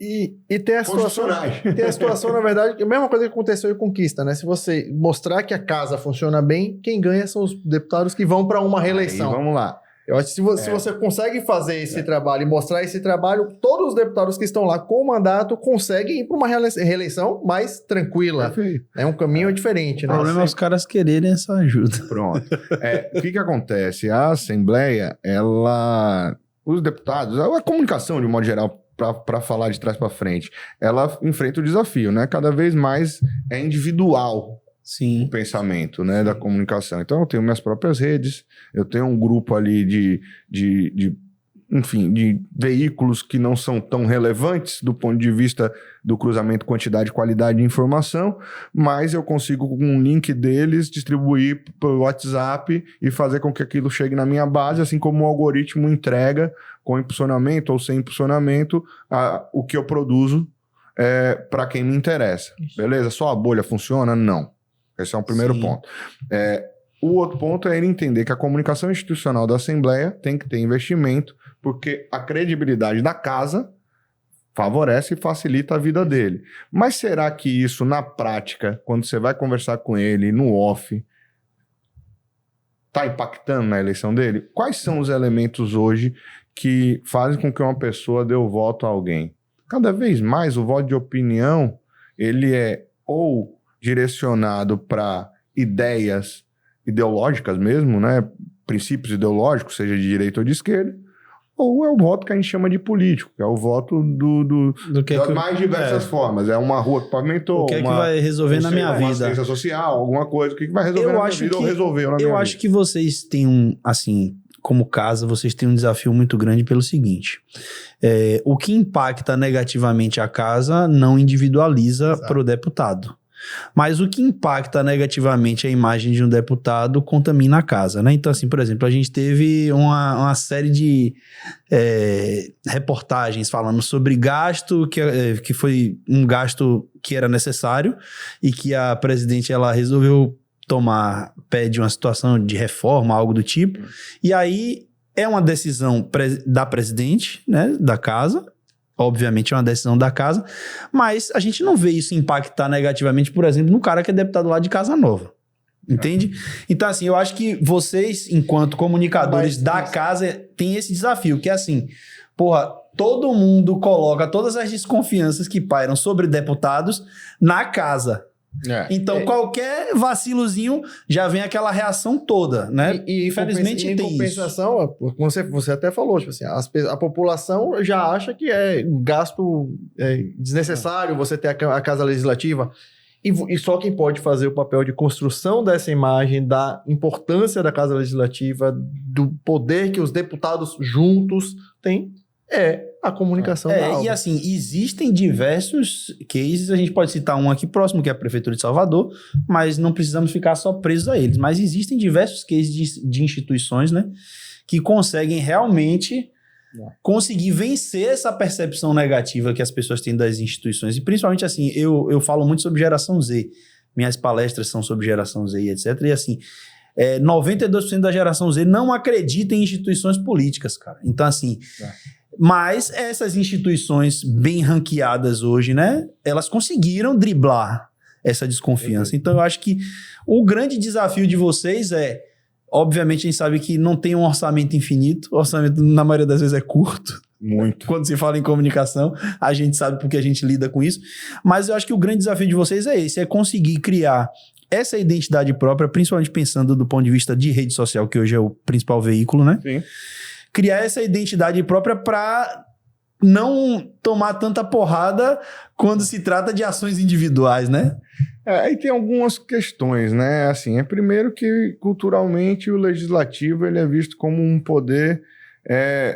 e tem a situação, na verdade, a mesma coisa que aconteceu em Conquista, né? Se você mostrar que a casa funciona bem, quem ganha são os deputados que vão para uma reeleição. Aí, vamos lá. Eu acho que se você consegue fazer esse trabalho e mostrar esse trabalho, todos os deputados que estão lá com o mandato conseguem ir para uma reeleição mais tranquila. Perfeito. É um caminho diferente, né? O problema é os caras quererem essa ajuda. Pronto. O que acontece? A Assembleia, os deputados, a comunicação de um modo geral, para falar de trás para frente, ela enfrenta o desafio, né? Cada vez mais é individual. Sim. O pensamento, né, da comunicação. Então, eu tenho minhas próprias redes, eu tenho um grupo ali de veículos que não são tão relevantes do ponto de vista do cruzamento quantidade e qualidade de informação, mas eu consigo, com um link deles, distribuir pelo WhatsApp e fazer com que aquilo chegue na minha base, assim como o algoritmo entrega, com impulsionamento ou sem impulsionamento, o que eu produzo para quem me interessa. Beleza? Só a bolha funciona? Não. Esse é o primeiro ponto. O outro ponto é ele entender que a comunicação institucional da Assembleia tem que ter investimento, porque a credibilidade da casa favorece e facilita a vida dele. Mas será que isso, na prática, quando você vai conversar com ele no off, está impactando na eleição dele? Quais são os elementos hoje que fazem com que uma pessoa dê o voto a alguém? Cada vez mais o voto de opinião, ele é ou direcionado para ideias ideológicas mesmo, né? Princípios ideológicos, seja de direita ou de esquerda, ou é o voto que a gente chama de político, que é o voto das mais diversas formas. É uma rua que pavimentou, o que é que vai resolver na minha vida? Uma ciência social, alguma coisa, o que vai resolver na minha vida ou resolveu na minha vida? Eu acho que vocês têm como casa, vocês têm um desafio muito grande pelo seguinte, o que impacta negativamente a casa não individualiza para o deputado. Mas o que impacta negativamente a imagem de um deputado contamina a casa, né? Então, assim, por exemplo, a gente teve uma série de reportagens falando sobre gasto, que foi um gasto que era necessário e que a presidente, ela resolveu tomar pé de uma situação de reforma, algo do tipo. E aí é uma decisão da presidente, né, da casa. Obviamente é uma decisão da casa, mas a gente não vê isso impactar negativamente, por exemplo, no cara que é deputado lá de Casa Nova. Entende? Então, assim, eu acho que vocês, enquanto comunicadores da casa, têm esse desafio, que é assim, porra, todo mundo coloca todas as desconfianças que pairam sobre deputados na casa. Então, qualquer vacilozinho já vem aquela reação toda, né? E infelizmente em tem compensação, você até falou, tipo assim, a população já acha que é gasto desnecessário você ter a Casa Legislativa. E só quem pode fazer o papel de construção dessa imagem, da importância da Casa Legislativa, do poder que os deputados juntos têm, é a comunicação da alva. E assim, existem diversos cases, a gente pode citar um aqui próximo, que é a Prefeitura de Salvador, mas não precisamos ficar só presos a eles. Mas existem diversos cases de instituições, né, que conseguem realmente conseguir vencer essa percepção negativa que as pessoas têm das instituições. E principalmente assim, eu falo muito sobre geração Z. Minhas palestras são sobre geração Z e etc. E assim, 92% da geração Z não acredita em instituições políticas, cara. Então assim... Mas essas instituições bem ranqueadas hoje, né? Elas conseguiram driblar essa desconfiança. Então, eu acho que o grande desafio de vocês obviamente, a gente sabe que não tem um orçamento infinito. O orçamento, na maioria das vezes, é curto. Muito. Quando se fala em comunicação, a gente sabe porque a gente lida com isso. Mas eu acho que o grande desafio de vocês é esse, é conseguir criar essa identidade própria, principalmente pensando do ponto de vista de rede social, que hoje é o principal veículo, né? Sim. Criar essa identidade própria para não tomar tanta porrada quando se trata de ações individuais, né? Aí tem algumas questões, né? Assim, primeiro que culturalmente o legislativo ele é visto como um poder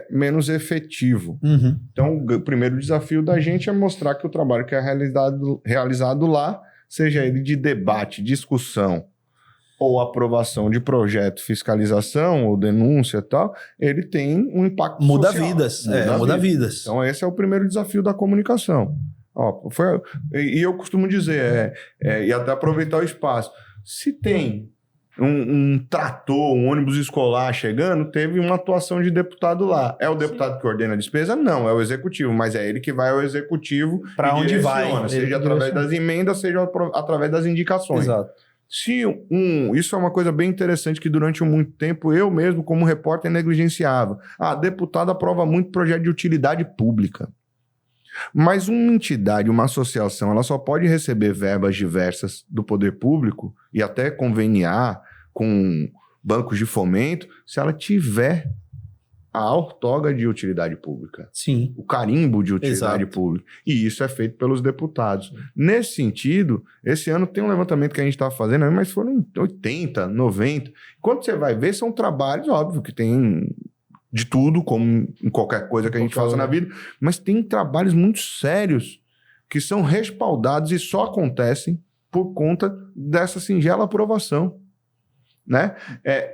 menos efetivo. Uhum. Então, o primeiro desafio da gente é mostrar que o trabalho que é realizado lá, seja ele de debate, discussão, ou aprovação de projeto, fiscalização ou denúncia e tal, ele tem um impacto muda social. Vidas. Muda vidas. Então esse é o primeiro desafio da comunicação. E eu costumo dizer, e até aproveitar o espaço, se tem um trator, um ônibus escolar chegando, teve uma atuação de deputado lá. É o deputado que ordena a despesa? Não, é o executivo, mas é ele que vai ao executivo para onde vai. Seja através das emendas, seja através das indicações. Exato. Isso é uma coisa bem interessante que durante muito tempo eu mesmo, como repórter, negligenciava. Deputado aprova muito projeto de utilidade pública. Mas uma entidade, uma associação, ela só pode receber verbas diversas do poder público e até conveniar com bancos de fomento se ela tiver a outorga de utilidade pública. Sim. O carimbo de utilidade Exato. pública. E isso é feito pelos deputados. Nesse sentido, esse ano tem um levantamento que a gente está fazendo, mas foram 80, 90. Quando você vai ver, são trabalhos, óbvio, que tem de tudo, como em qualquer coisa que a gente faça na vida, mas tem trabalhos muito sérios que são respaldados e só acontecem por conta dessa singela aprovação. Né?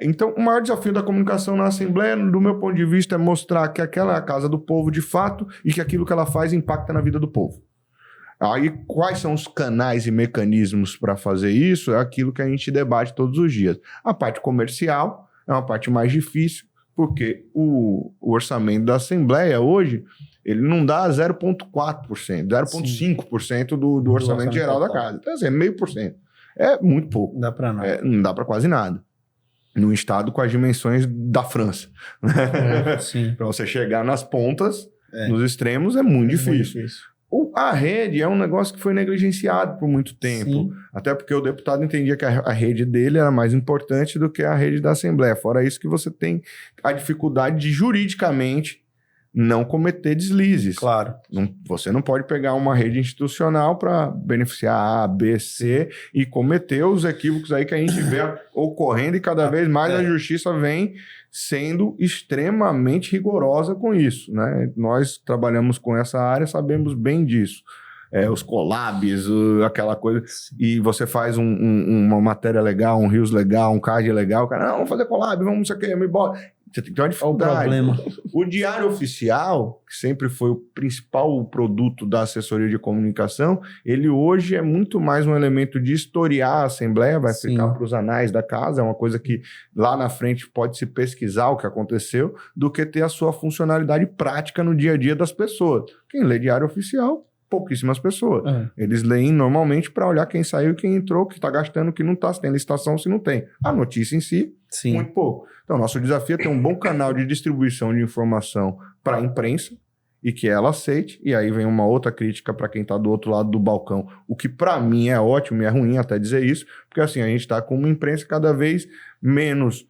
Então, o maior desafio da comunicação na Assembleia, do meu ponto de vista, é mostrar que aquela é a casa do povo de fato e que aquilo que ela faz impacta na vida do povo. Aí, quais são os canais e mecanismos para fazer isso? É aquilo que a gente debate todos os dias. A parte comercial é uma parte mais difícil, porque o orçamento da Assembleia hoje, ele não dá 0,4%, 0,5% do orçamento geral da casa. Então, assim, é 0,5%. É muito pouco. Não dá para nada. Não dá para quase nada. Num estado com as dimensões da França. Para você chegar nas pontas, nos extremos, é muito difícil. A rede é um negócio que foi negligenciado por muito tempo. Sim. Até porque o deputado entendia que a rede dele era mais importante do que a rede da Assembleia. Fora isso que você tem a dificuldade de, juridicamente, não cometer deslizes. Claro. Você não pode pegar uma rede institucional para beneficiar A, B, C e cometer os equívocos aí que a gente vê ocorrendo e cada vez mais a justiça vem sendo extremamente rigorosa com isso, né? Nós trabalhamos com essa área, sabemos bem disso. Os collabs, aquela coisa, e você faz uma matéria legal, um Rios legal, um card legal, o cara, não, vamos fazer collab, vamos, não sei o que, me bota. Você tem que ter uma dificuldade. O problema. O Diário Oficial, que sempre foi o principal produto da assessoria de comunicação, ele hoje é muito mais um elemento de historiar a Assembleia, vai ficar para os anais da casa, é uma coisa que lá na frente pode se pesquisar o que aconteceu, do que ter a sua funcionalidade prática no dia a dia das pessoas. Quem lê Diário Oficial pouquíssimas pessoas. Eles leem normalmente para olhar quem saiu, quem entrou, que está gastando, que não está, se tem licitação, se não tem. A notícia em si, muito pouco. Então, nosso desafio é ter um bom canal de distribuição de informação para a imprensa e que ela aceite. E aí vem uma outra crítica para quem está do outro lado do balcão. O que para mim é ótimo e é ruim até dizer isso, porque assim, a gente está com uma imprensa cada vez menos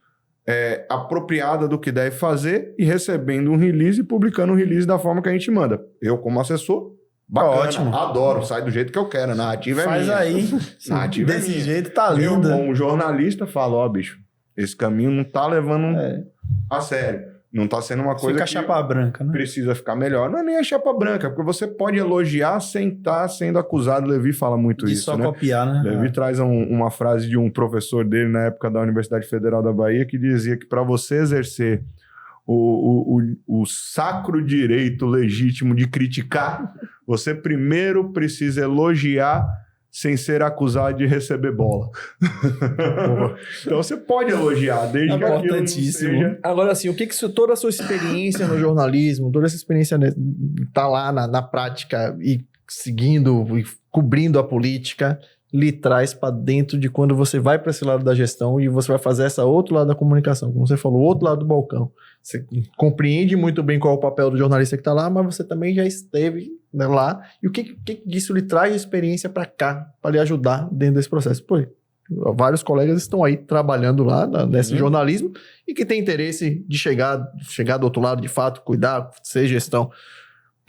apropriada do que deve fazer e recebendo um release e publicando um release da forma que a gente manda. Eu, como assessor, bacana, ótimo. Adoro, sai do jeito que eu quero, a narrativa é minha. Faz aí, narrativa desse jeito tá lindo. Eu, como jornalista, falo, ó, bicho, esse caminho não tá levando a sério. Não tá sendo uma coisa que chapa branca, né? Precisa ficar melhor. Não é nem a chapa branca, porque você pode elogiar sem estar sendo acusado. Levi fala muito isso, só copiar, né? Levi traz uma frase de um professor dele na época da Universidade Federal da Bahia que dizia que para você exercer o sacro direito legítimo de criticar, você primeiro precisa elogiar sem ser acusado de receber bola. Então você pode elogiar, desde que aquilo não seja... Agora, assim, o que toda a sua experiência no jornalismo, toda essa experiência tá lá na prática e seguindo e cobrindo a política, lhe traz para dentro de quando você vai para esse lado da gestão e você vai fazer essa outro lado da comunicação, como você falou, o outro lado do balcão. Você compreende muito bem qual é o papel do jornalista que está lá, mas você também já esteve lá. E o que disso lhe traz de experiência para cá, para lhe ajudar dentro desse processo? Pô, vários colegas estão aí trabalhando lá nesse jornalismo e que tem interesse de chegar do outro lado de fato, cuidar, ser gestão.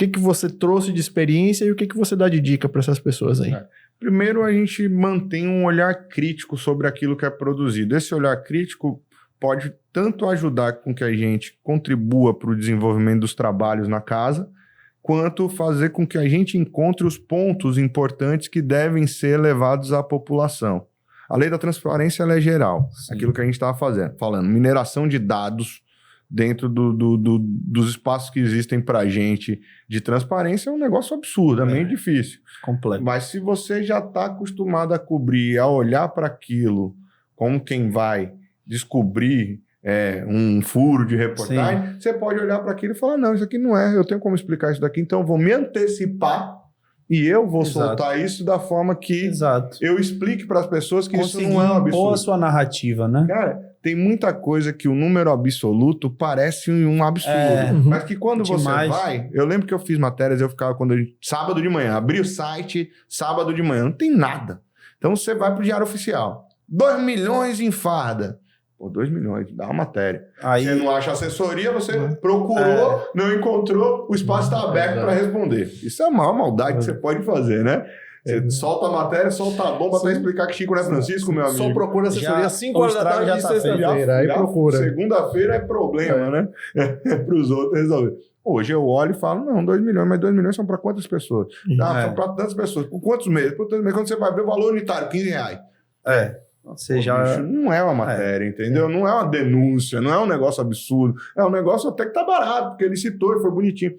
O que você trouxe de experiência e o que você dá de dica para essas pessoas aí? Primeiro, a gente mantém um olhar crítico sobre aquilo que é produzido. Esse olhar crítico pode tanto ajudar com que a gente contribua para o desenvolvimento dos trabalhos na casa, quanto fazer com que a gente encontre os pontos importantes que devem ser levados à população. A lei da transparência ela é geral. Sim. Aquilo que a gente estava falando, mineração de dados dentro dos espaços que existem para a gente de transparência é um negócio absurdamente difícil. Completo. Mas se você já está acostumado a cobrir, a olhar para aquilo como quem vai descobrir um furo de reportagem, você pode olhar para aquilo e falar, não, isso aqui não é, eu tenho como explicar isso daqui, então eu vou me antecipar e eu vou soltar isso da forma que eu explique para as pessoas que isso não é um absurdo. Impor a sua narrativa, né? Cara, tem muita coisa que o número absoluto parece um absurdo, mas que quando você vai... Eu lembro que eu fiz matérias, eu ficava sábado de manhã, abri o site, sábado de manhã, não tem nada. Então você vai pro Diário Oficial, 2 milhões em farda. Pô, 2 milhões, dá uma matéria. Aí, você não acha assessoria, você procurou, não encontrou, o espaço está aberto para responder. Isso é a maior maldade que você pode fazer, né? Você solta a matéria, solta a bomba para explicar que Chico não é Francisco, meu amigo. Só procura assessoria às 5 horas da tarde de sexta-feira. Aí procura. Segunda-feira é problema, né? Para os outros resolver. Hoje eu olho e falo, não, 2 milhões, mas 2 milhões são para quantas pessoas? São para tantas pessoas. Por quantos meses? Por tantos meses. Quando você vai ver o valor unitário, R$15. Bicho, não é uma matéria, entendeu? Não é uma denúncia, não é um negócio absurdo. É um negócio até que tá barato, porque ele citou e foi bonitinho.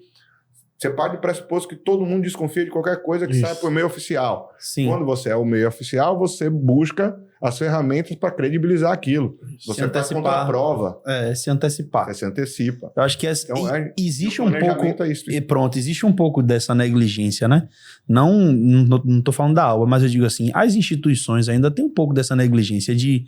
Você parte do pressuposto que todo mundo desconfia de qualquer coisa que saia por meio oficial. Sim. Quando você é o meio oficial, você busca as ferramentas para credibilizar aquilo. Você faz contra a prova. Se antecipar. Você se antecipa. Eu acho que existe um pouco... isso. Existe um pouco dessa negligência, né? Não tô falando da aula, mas eu digo assim, as instituições ainda têm um pouco dessa negligência de...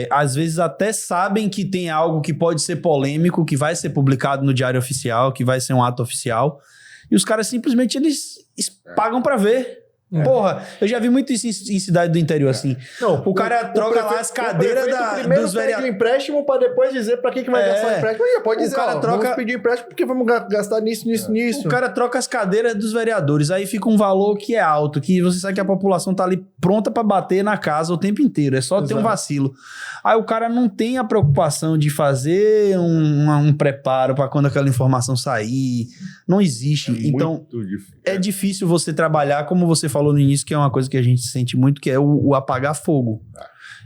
às vezes até sabem que tem algo que pode ser polêmico, que vai ser publicado no Diário Oficial, que vai ser um ato oficial, e os caras simplesmente eles pagam pra ver. Porra, eu já vi muito isso em cidade do interior, assim. Não, o cara troca lá as cadeiras dos vereadores. O empréstimo para depois dizer para que vai gastar o empréstimo. Já pode dizer, vamos pedir empréstimo porque vamos gastar nisso. O cara troca as cadeiras dos vereadores, aí fica um valor que é alto, que você sabe que a população tá ali pronta para bater na casa o tempo inteiro, é só ter um vacilo. Aí o cara não tem a preocupação de fazer um preparo para quando aquela informação sair. Não existe. Então, é difícil você trabalhar, como você falou no início, que é uma coisa que a gente sente muito, que é o apagar fogo.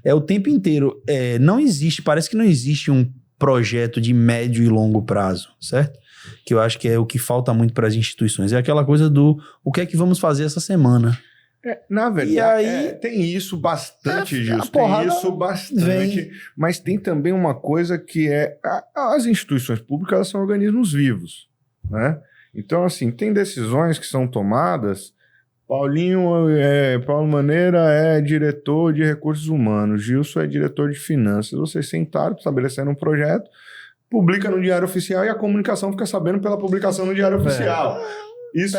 É o tempo inteiro. Não existe, parece que não existe um projeto de médio e longo prazo, certo? Que eu acho que é o que falta muito para as instituições. É aquela coisa do o que é que vamos fazer essa semana? Na verdade, tem isso bastante, Gilson. Tem isso bastante. Mas tem também uma coisa que as instituições públicas, elas são organismos vivos, né? Então, assim, tem decisões que são tomadas. Paulo Maneira é diretor de recursos humanos, Gilson é diretor de finanças. Vocês sentaram, estabelecendo um projeto, publica no Diário Oficial e a comunicação fica sabendo pela publicação no Diário Oficial. Isso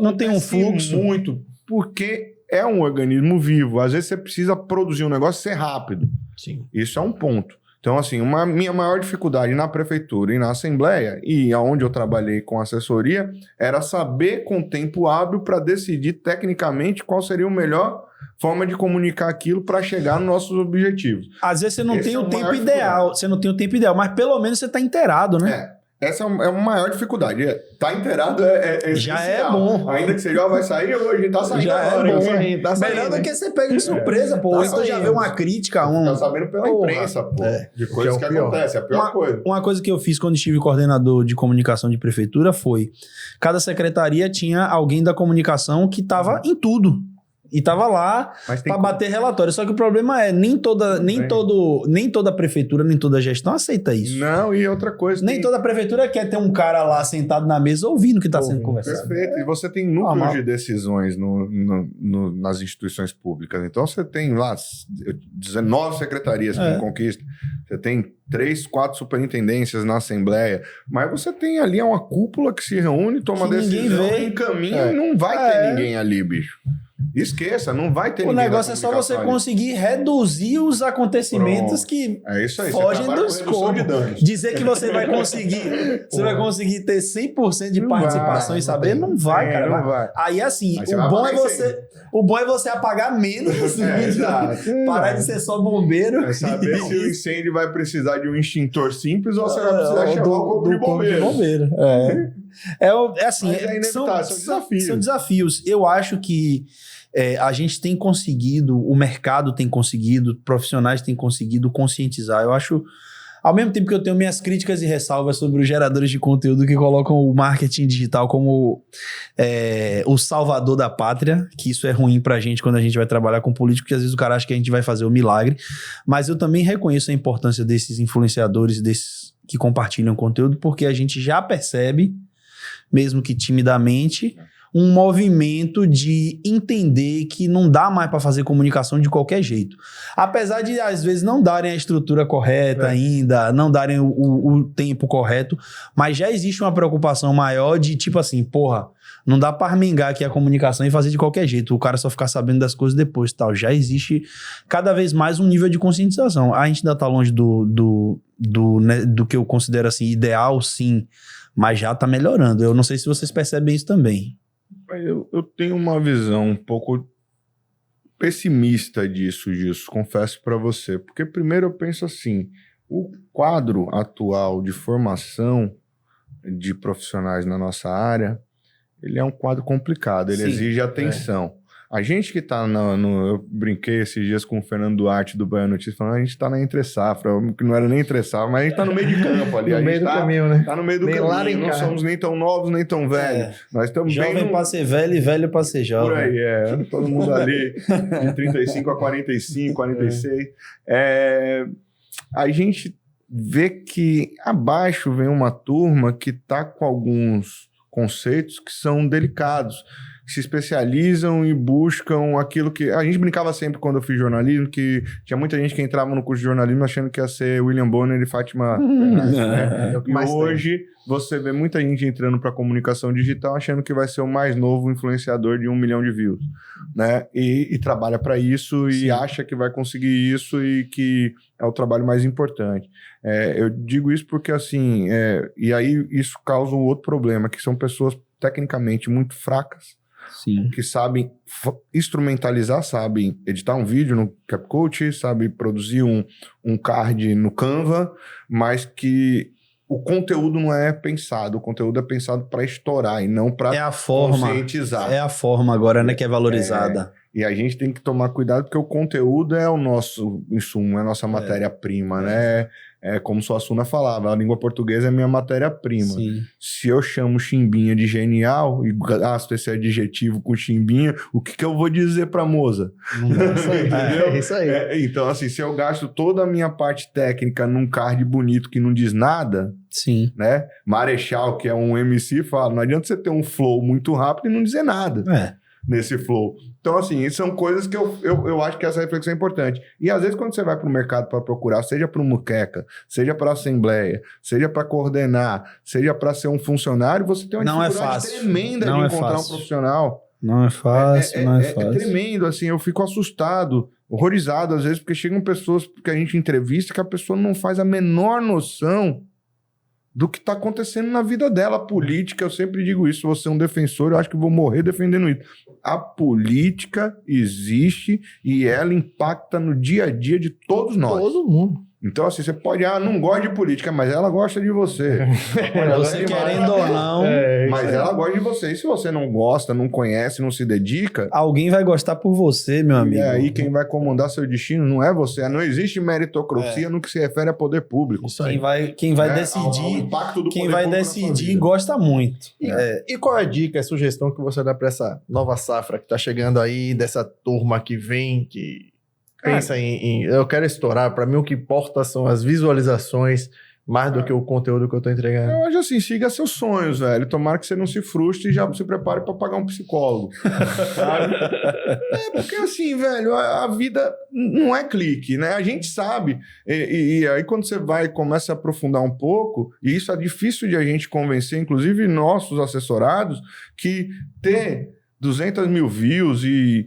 não tem um fluxo muito, porque é um organismo vivo. Às vezes você precisa produzir um negócio e ser rápido. Sim. Isso é um ponto. Então, assim, minha maior dificuldade na prefeitura e na Assembleia, e aonde eu trabalhei com assessoria, era saber com tempo hábil para decidir tecnicamente qual seria a melhor forma de comunicar aquilo para chegar nos nossos objetivos. Às vezes você não tem o tempo ideal, mas pelo menos você está inteirado, né? Essa é uma maior dificuldade. Tá inteirado é já é bom. Ainda que você já vai sair hoje, tá saindo já agora. É bom. Tá saindo. Melhor do que você pega de surpresa, pô. Então já vê uma crítica. Tá sabendo pela imprensa, pô. De coisas que acontecem. É a pior coisa. Uma coisa que eu fiz quando estive coordenador de comunicação de prefeitura foi: cada secretaria tinha alguém da comunicação que tava em tudo. E tava lá para bater relatório. Só que o problema é, nem toda prefeitura, nem toda gestão aceita isso. Não, e outra coisa... Nem toda prefeitura quer ter um cara lá sentado na mesa ouvindo o que está sendo conversado. Perfeito. E você tem núcleos de decisões nas instituições públicas. Então você tem lá 19 secretarias que conquista. Você tem 3, 4 superintendências na Assembleia. Mas você tem ali uma cúpula que se reúne, toma decisão, encaminha e não vai ter ninguém ali, bicho. Esqueça, não vai ter ninguém. O negócio é só você conseguir reduzir os acontecimentos que fogem do escopo. Dizer que você vai conseguir ter 100% de participação e saber, não vai, cara. Não vai. Aí assim, o bom é você apagar menos, parar de ser só bombeiro. É saber se o incêndio vai precisar de um extintor simples ou você vai precisar chamar o corpo de bombeiro. São desafios. Eu acho que a gente tem conseguido, o mercado tem conseguido, profissionais têm conseguido conscientizar. Eu acho, ao mesmo tempo que eu tenho minhas críticas e ressalvas sobre os geradores de conteúdo que colocam o marketing digital como o salvador da pátria, que isso é ruim pra gente quando a gente vai trabalhar com político, porque às vezes o cara acha que a gente vai fazer o milagre. Mas eu também reconheço a importância desses influenciadores, desses que compartilham conteúdo, porque a gente já percebe, mesmo que timidamente, um movimento de entender que não dá mais para fazer comunicação de qualquer jeito. Apesar de, às vezes, não darem a estrutura correta ainda, não darem o tempo correto, mas já existe uma preocupação maior de, tipo assim, porra, não dá para armengar aqui a comunicação e fazer de qualquer jeito, o cara só ficar sabendo das coisas depois e tal. Já existe cada vez mais um nível de conscientização. A gente ainda tá longe do que eu considero, assim, ideal, sim, mas já tá melhorando. Eu não sei se vocês percebem isso também. Eu tenho uma visão um pouco pessimista disso, confesso para você. Porque primeiro eu penso assim, o quadro atual de formação de profissionais na nossa área, ele é um quadro complicado, ele exige atenção. A gente que tá eu brinquei esses dias com o Fernando Duarte do Bahia Notícias, falando, a gente tá na entre-safra, que não era nem entre-safra, mas a gente tá no meio de campo ali. No meio do caminho, né? Tá no meio do caminho, não somos nem tão novos, nem tão velhos. Nós estamos jovem pra ser velho e velho pra ser jovem. Por aí, todo mundo ali, de 35 a 45, 46. A gente vê que abaixo vem uma turma que tá com alguns conceitos que são delicados, que se especializam e buscam aquilo que... A gente brincava sempre quando eu fiz jornalismo, que tinha muita gente que entrava no curso de jornalismo achando que ia ser William Bonner e Fátima Bernardes, né? E hoje você vê muita gente entrando para comunicação digital achando que vai ser o mais novo influenciador de 1 milhão de views, né? E trabalha para isso e acha que vai conseguir isso e que é o trabalho mais importante. Eu digo isso porque, assim, e aí isso causa um outro problema, que são pessoas tecnicamente muito fracas, que sabem instrumentalizar, sabem editar um vídeo no CapCut, sabem produzir um card no Canva, mas que o conteúdo não é pensado, o conteúdo é pensado para estourar e não para conscientizar. É a forma agora, né, que é valorizada. E a gente tem que tomar cuidado porque o conteúdo é o nosso insumo, é a nossa matéria-prima, né? É como Suassuna falava, a língua portuguesa é minha matéria-prima. Sim. Se eu chamo Chimbinha de genial e gasto esse adjetivo com Chimbinha, o que eu vou dizer pra moça? Não dá. É isso aí. Então, assim, se eu gasto toda a minha parte técnica num card bonito que não diz nada, Sim. né? Marechal, que é um MC, fala, não adianta você ter um flow muito rápido e não dizer nada nesse flow. Então, assim, são coisas que eu acho que essa reflexão é importante. E, às vezes, quando você vai para o mercado para procurar, seja para um muqueca, seja para assembleia, seja para coordenar, seja para ser um funcionário, você tem uma dificuldade tremenda de encontrar um profissional. Não é fácil, não é fácil. É tremendo, assim, eu fico assustado, horrorizado, às vezes, porque chegam pessoas que a gente entrevista que a pessoa não faz a menor noção do que está acontecendo na vida dela. A política, eu sempre digo isso, você é um defensor, eu acho que vou morrer defendendo isso. A política existe e ela impacta no dia a dia de todos nós. Todo mundo. Então, assim, você pode, não gosta de política, mas ela gosta de você. Você querendo ou não, mas ela gosta de você. E se você não gosta, não conhece, não se dedica, alguém vai gostar por você, meu amigo. e aí quem vai comandar seu destino não é você. Não existe meritocracia no que se refere a poder público. Isso aí. Quem vai Ao decidir, impacto do quem poder vai público na sua decidir vida. gosta muito. E qual é a dica, a sugestão que você dá para essa nova safra que tá chegando aí, dessa turma que vem, que pensa em eu quero estourar, para mim o que importa são as visualizações, mais do que o conteúdo que eu tô entregando. Eu acho assim, siga seus sonhos, velho. Tomara que você não se frustre e já se prepare para pagar um psicólogo. Sabe? Porque assim, velho, a vida não é clique, né? A gente sabe. E aí quando você vai e começa a aprofundar um pouco, e isso é difícil de a gente convencer, inclusive nossos assessorados, que ter 200 mil views e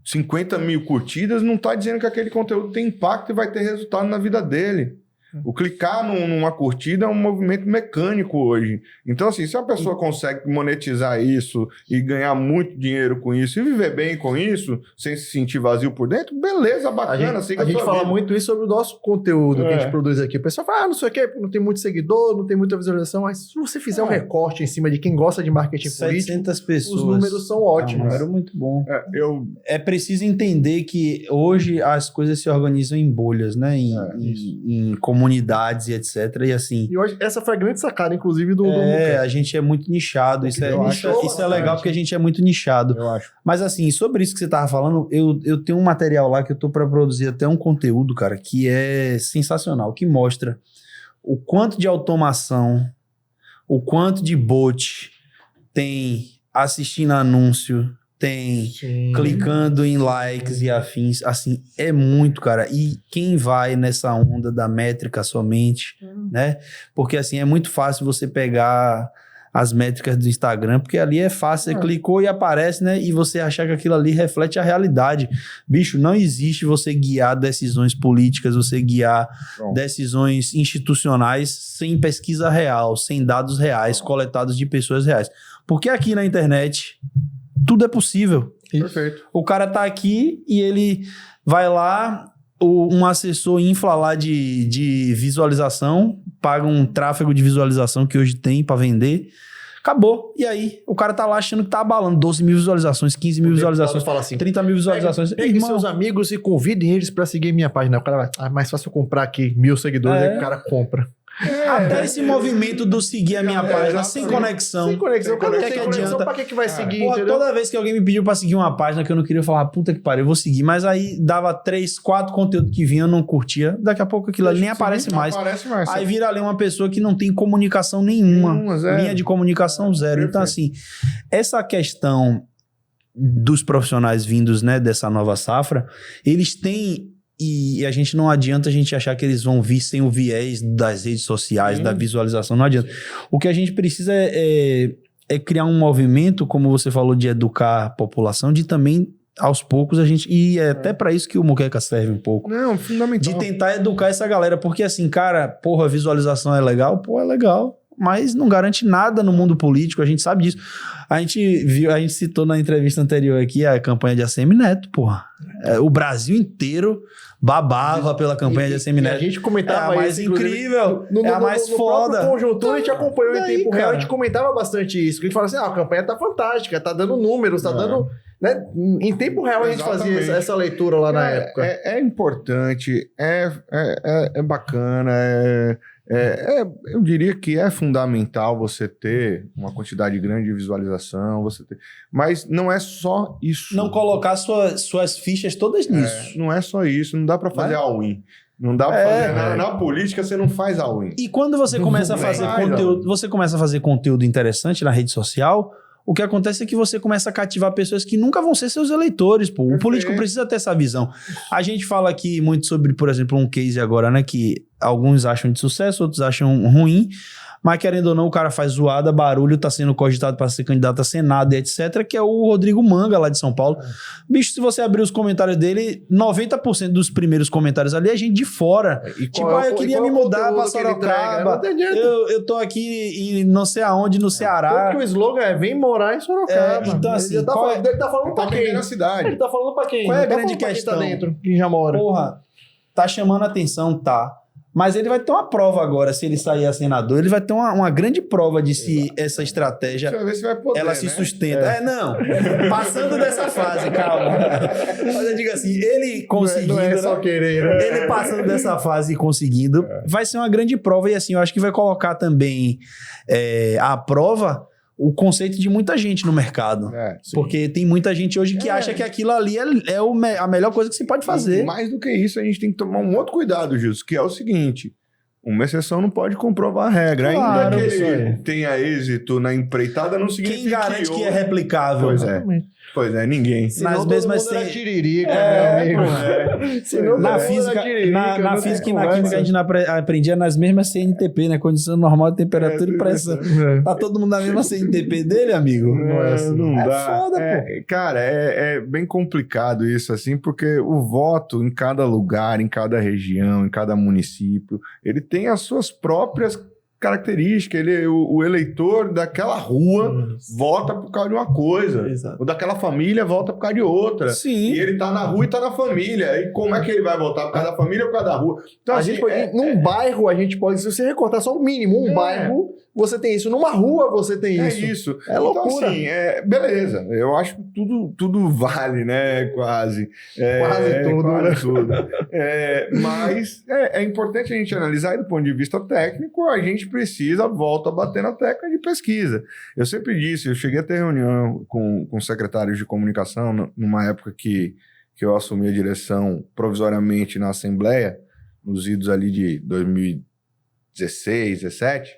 50 mil curtidas não está dizendo que aquele conteúdo tem impacto e vai ter resultado na vida dele. O clicar numa curtida é um movimento mecânico hoje. Então, assim, se a pessoa consegue monetizar isso e ganhar muito dinheiro com isso e viver bem com isso, sem se sentir vazio por dentro, beleza, bacana. A gente fala muito isso sobre o nosso conteúdo que a gente produz aqui. O pessoal fala, não sei o quê, não tem muito seguidor, não tem muita visualização, mas se você fizer um recorte em cima de quem gosta de marketing 700 político, pessoas. os números são ótimos. É um número muito bom. Eu É preciso entender que hoje as coisas se organizam em bolhas, né? Em comunidades e etc. E assim. E hoje, essa foi a grande sacada, inclusive, do Muqueca. A gente é muito nichado. Isso é legal porque a gente é muito nichado. eu acho. Mas assim, sobre isso que você tava falando, eu tenho um material lá que eu tô para produzir até um conteúdo, cara, que é sensacional, que mostra o quanto de automação, o quanto de bot tem assistindo anúncio, tem clicando em likes e afins, assim, é muito, cara. E quem vai nessa onda da métrica somente, né? Porque, assim, é muito fácil você pegar as métricas do Instagram, porque ali é fácil, você clicou e aparece, né? E você achar que aquilo ali reflete a realidade. Bicho, não existe você guiar decisões políticas, você guiar decisões institucionais sem pesquisa real, sem dados reais, coletados de pessoas reais. Porque aqui na internet tudo é possível. Perfeito. O cara tá aqui e ele vai lá, um assessor infla lá de visualização, paga um tráfego de visualização que hoje tem pra vender, acabou. E aí, o cara tá lá achando que tá abalando 12 mil visualizações, 15 mil visualizações, Fala assim, 30 mil visualizações. Pegue seus amigos e convidem eles pra seguir minha página. O cara vai, mais fácil eu comprar aqui 1000 seguidores, aí o cara compra. Até esse movimento do seguir a minha página sem conexão. Sem conexão, cara, que adianta? pra que vai seguir, Pô, entendeu? toda vez que alguém me pediu pra seguir uma página que eu não queria, eu falava, puta que pariu, eu vou seguir. Mas aí dava 3, 4 conteúdos que vinham, eu não curtia. Daqui a pouco aquilo ali nem aparece mais. Aí vira ali uma pessoa que não tem comunicação nenhuma. Linha de comunicação zero. Então, assim, essa questão dos profissionais vindos, né, dessa nova safra, eles têm... E a gente não adianta a gente achar que eles vão vir sem o viés das redes sociais, da visualização, não adianta. O que a gente precisa é criar um movimento, como você falou, de educar a população, de também, aos poucos, a gente... E é até para isso que o Muqueca serve um pouco. Não, fundamental. De tentar educar essa galera, porque assim, cara, porra, a visualização é legal? Pô, é legal. Mas não garante nada no mundo político, a gente sabe disso. A gente citou na entrevista anterior aqui a campanha de ACM Neto, porra. O Brasil inteiro babava pela campanha de ACM Neto. A gente comentava é a mais isso, incrível, é a mais foda. No conjuntura a gente acompanhou em tempo real, cara, a gente comentava bastante isso. Que a gente falava assim, a campanha tá fantástica, tá dando números, tá dando... Né? Em tempo real a gente fazia essa leitura lá na época. É importante, é bacana, eu diria que é fundamental você ter uma quantidade grande de visualização, mas não é só isso. Não colocar suas fichas todas nisso. Não é só isso, não dá para fazer all-in. Não dá pra fazer. Na política você não faz all-in. E quando você começa a fazer conteúdo, você começa a fazer conteúdo interessante na rede social, o que acontece é que você começa a cativar pessoas que nunca vão ser seus eleitores, pô. O político precisa ter essa visão. A gente fala aqui muito sobre, por exemplo, um case agora, né, que alguns acham de sucesso, outros acham ruim, mas querendo ou não, o cara faz zoada, barulho, tá sendo cogitado para ser candidato a Senado e etc, que é o Rodrigo Manga, lá de São Paulo. Bicho, se você abrir os comentários dele, 90% dos primeiros comentários ali é gente de fora. Tipo, eu queria me mudar pra Sorocaba, eu tô aqui e não sei aonde, no Ceará. Porque o slogan é, vem morar em Sorocaba. Então, assim, ele tá falando pra quem? Na cidade. Ele tá falando pra quem? Qual é a Tá grande falando pra quem questão? tá dentro, quem já mora. Porra, tá chamando a atenção, tá. Mas ele vai ter uma prova agora, se ele sair a senador, ele vai ter uma grande prova de se essa estratégia, Deixa eu ver se vai poder, ela se sustenta. Não, passando dessa fase, calma. Mas eu digo assim, ele conseguindo, não é só querer, né? ele passando dessa fase e conseguindo, vai ser uma grande prova. E assim, eu acho que vai colocar também à prova o conceito de muita gente no mercado. Porque tem muita gente hoje que acha que aquilo ali é a melhor coisa que se pode fazer. E mais do que isso, a gente tem que tomar um outro cuidado, Gilson, que é o seguinte: uma exceção não pode comprovar a regra. Claro, ainda que ele tenha êxito na empreitada, não significa Quem garante que é replicável? Pois é, ninguém. Nas mesmas tiririca, na física e na química a gente não aprendia nas mesmas CNTP, né? Condição normal de temperatura e pressão. Tá todo mundo na mesma CNTP dele, amigo? Não dá. Foda, pô. Cara, é bem complicado isso, assim, porque o voto em cada lugar, em cada região, em cada município, ele tem as suas próprias característica, o eleitor daquela rua vota por causa de uma coisa. Exato. O daquela família vota por causa de outra. Sim. E ele tá na rua e tá na família. E como é que ele vai votar? Por causa da família ou por causa da rua? Então, A assim, gente pode, num bairro, a gente pode, se você recortar só o mínimo, bairro, você tem isso. Numa rua, você tem isso. É isso. É loucura. Então, assim, beleza. Eu acho que tudo vale, né? Quase. Quase tudo, quase né? tudo. Mas é importante a gente analisar, e do ponto de vista técnico, a gente precisa, volta a bater na tecla de pesquisa. Eu sempre disse, eu cheguei a ter reunião com secretários de comunicação numa época que eu assumi a direção provisoriamente na Assembleia, nos idos ali de 2016, 2017,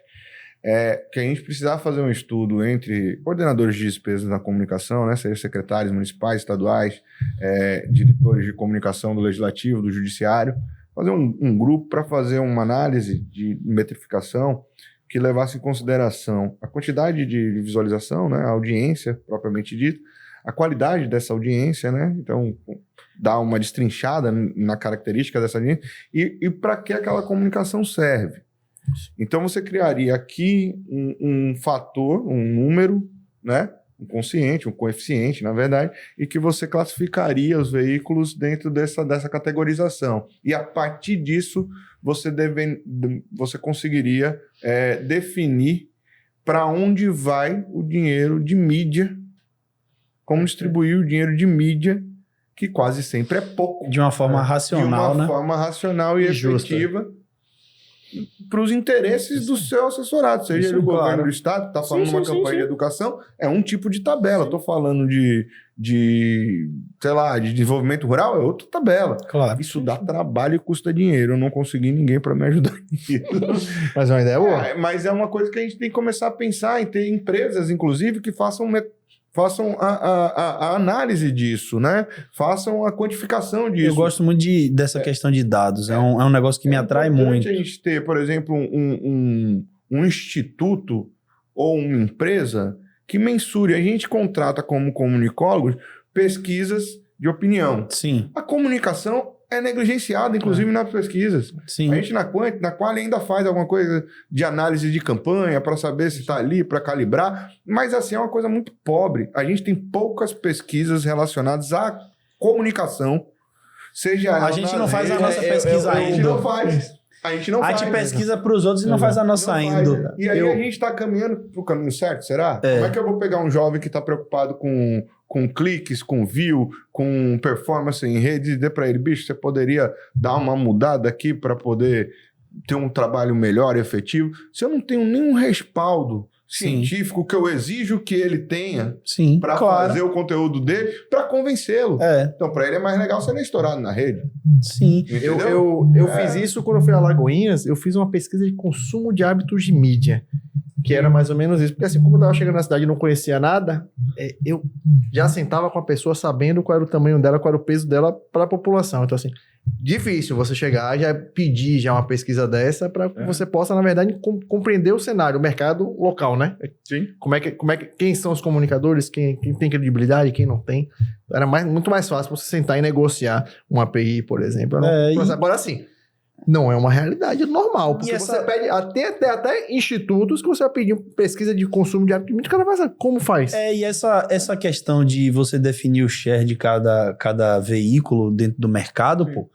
que a gente precisava fazer um estudo entre coordenadores de despesas na comunicação, né, seja secretários municipais, estaduais, diretores de comunicação do Legislativo, do Judiciário, fazer um grupo para fazer uma análise de metrificação que levasse em consideração a quantidade de visualização, né, a audiência propriamente dita, a qualidade dessa audiência, né, então dar uma destrinchada na característica dessa audiência e para que aquela comunicação serve. Então você criaria aqui um fator, um número, né, um quociente, um coeficiente, na verdade, e que você classificaria os veículos dentro dessa categorização. E a partir disso, você conseguiria definir para onde vai o dinheiro de mídia, como distribuir o dinheiro de mídia, que quase sempre é pouco. De uma forma racional, de uma né? forma racional e efetiva para os interesses do seu assessorado, seja ele o governo do estado, está falando uma campanha de educação, é um tipo de tabela. Estou falando de sei lá, de desenvolvimento rural, é outra tabela. Claro. Isso dá trabalho e custa dinheiro. Eu não consegui ninguém para me ajudar nisso. Mas é uma ideia boa. Mas é uma coisa que a gente tem que começar a pensar em ter empresas, inclusive, que façam a análise disso, né? Façam a quantificação disso. Eu gosto muito dessa questão de dados. É um negócio que me atrai muito. A gente ter, por exemplo, um instituto ou uma empresa que mensure. A gente contrata como comunicólogos pesquisas de opinião. Sim. A comunicação é negligenciada, inclusive nas pesquisas. Sim. A gente na Qual ainda faz alguma coisa de análise de campanha para saber se está ali, para calibrar, mas assim é uma coisa muito pobre. A gente tem poucas pesquisas relacionadas à comunicação, seja A gente não faz a nossa pesquisa ainda. A gente não faz. A gente não A faz. gente pesquisa para os outros e não faz a nossa Não ainda. faz. E aí a gente está caminhando para o caminho certo, será? Como é que eu vou pegar um jovem que está preocupado com cliques, com view, com performance em rede e dizer para ele, bicho, você poderia dar uma mudada aqui para poder ter um trabalho melhor e efetivo? Se eu não tenho nenhum respaldo científico que eu exijo que ele tenha para fazer o conteúdo dele, para convencê-lo. Então, para ele é mais legal ser nem estourado na rede. Sim. Eu fiz isso quando eu fui a Lagoinhas, eu fiz uma pesquisa de consumo de hábitos de mídia, que era mais ou menos isso. Porque assim, como eu tava chegando na cidade e não conhecia nada, eu já sentava com a pessoa sabendo qual era o tamanho dela, qual era o peso dela para a população. Então assim, difícil você chegar já pedir já uma pesquisa dessa para que você possa, na verdade, compreender o cenário, o mercado local, né? Sim. Quem são os comunicadores, quem tem credibilidade, quem não tem. Era muito mais fácil você sentar e negociar uma API, por exemplo. Agora sim, não é uma realidade normal, porque você pede até institutos que você vai pedir pesquisa de consumo de hábito de mídia, o cara vai saber como faz. E essa questão de você definir o share de cada veículo dentro do mercado, pô,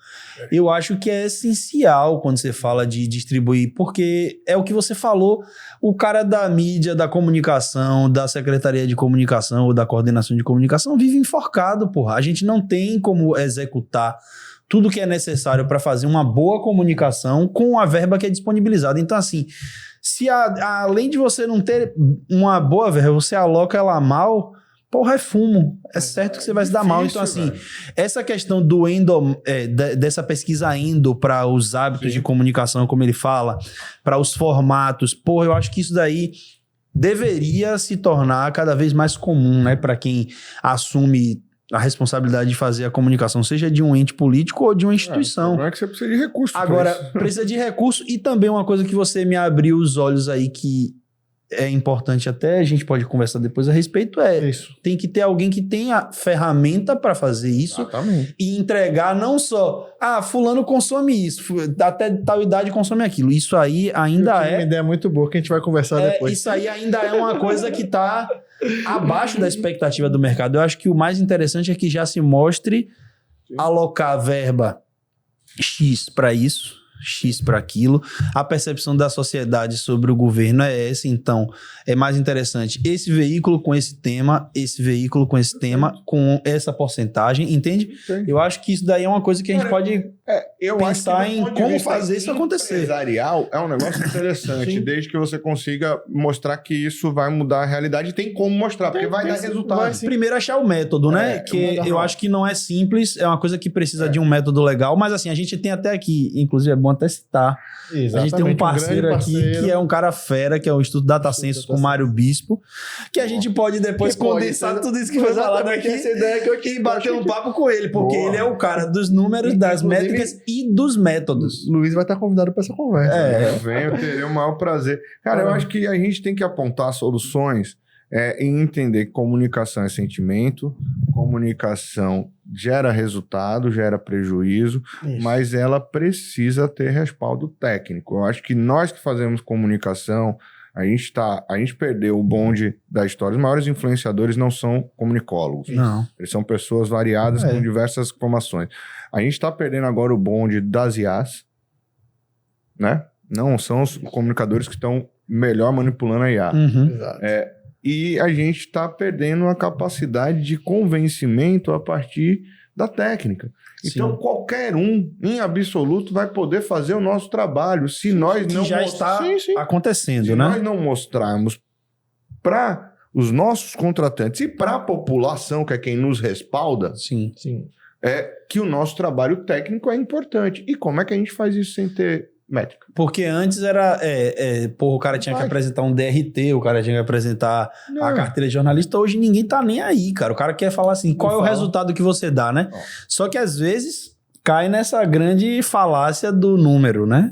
eu acho que é essencial quando você fala de distribuir, porque é o que você falou, o cara da mídia, da comunicação, da secretaria de comunicação ou da coordenação de comunicação vive enforcado, porra. A gente não tem como executar tudo que é necessário para fazer uma boa comunicação com a verba que é disponibilizada. Então, assim, se além de você não ter uma boa verba, você aloca ela mal, porra, é fumo. É certo que você vai se dar mal. Então, assim, essa questão do dessa pesquisa endo para os hábitos de comunicação, como ele fala, para os formatos, porra, eu acho que isso daí deveria se tornar cada vez mais comum, né, para quem assume a responsabilidade de fazer a comunicação, seja de um ente político ou de uma instituição. Não é que você precisa de recurso. Agora, precisa de recurso e também uma coisa que você me abriu os olhos aí que é importante até, a gente pode conversar depois a respeito, tem que ter alguém que tenha ferramenta para fazer isso. Exatamente. E entregar não só, fulano consome isso, até tal idade consome aquilo. Isso aí ainda uma ideia muito boa que a gente vai conversar depois. Isso aí ainda é uma coisa que está abaixo da expectativa do mercado. Eu acho que o mais interessante é que já se mostre alocar verba X para isso, X para aquilo. A percepção da sociedade sobre o governo é essa, então é mais interessante esse veículo com esse tema, esse veículo com esse tema, com essa porcentagem, entende? Sim. Eu acho que isso daí é uma coisa que a gente pode pensar em como fazer isso acontecer. Empresarial é um negócio interessante, desde que você consiga mostrar que isso vai mudar a realidade, tem como mostrar, porque vai dar resultado. Primeiro achar o método, né? Que eu acho que não é simples, é uma coisa que precisa de um método legal, mas assim, a gente tem até aqui, inclusive é bom até citar, a gente tem um parceiro aqui que é um cara fera, que é o Instituto Data Science com o Mário Bispo, que a gente pode depois condensar tudo isso que foi falado aqui e bater um papo com ele, porque ele é o cara dos números, das métricas e dos métodos. Luiz vai estar convidado para essa conversa. Eu venho, terei o maior prazer. Cara, eu acho que a gente tem que apontar soluções e entender que comunicação é sentimento, comunicação gera resultado, gera prejuízo, mas ela precisa ter respaldo técnico. Eu acho que nós que fazemos comunicação, a gente perdeu o bonde da história. Os maiores influenciadores não são comunicólogos. Não. Eles são pessoas variadas com diversas formações. A gente está perdendo agora o bonde das IAs, né? Não são os comunicadores que estão melhor manipulando a IA. Exato. E a gente está perdendo a capacidade de convencimento a partir da técnica. Então, qualquer um, em absoluto, vai poder fazer o nosso trabalho. Se nós não já está acontecendo, se né? nós não mostrarmos para os nossos contratantes e para a população, que é quem nos respalda, que o nosso trabalho técnico é importante. E como é que a gente faz isso sem ter métrica? Porque antes era... o cara tinha que apresentar um DRT, o cara tinha que apresentar a carteira de jornalista. Hoje ninguém tá nem aí, cara. O cara quer falar assim, qual é o resultado que você dá, né? Só que às vezes cai nessa grande falácia do número, né?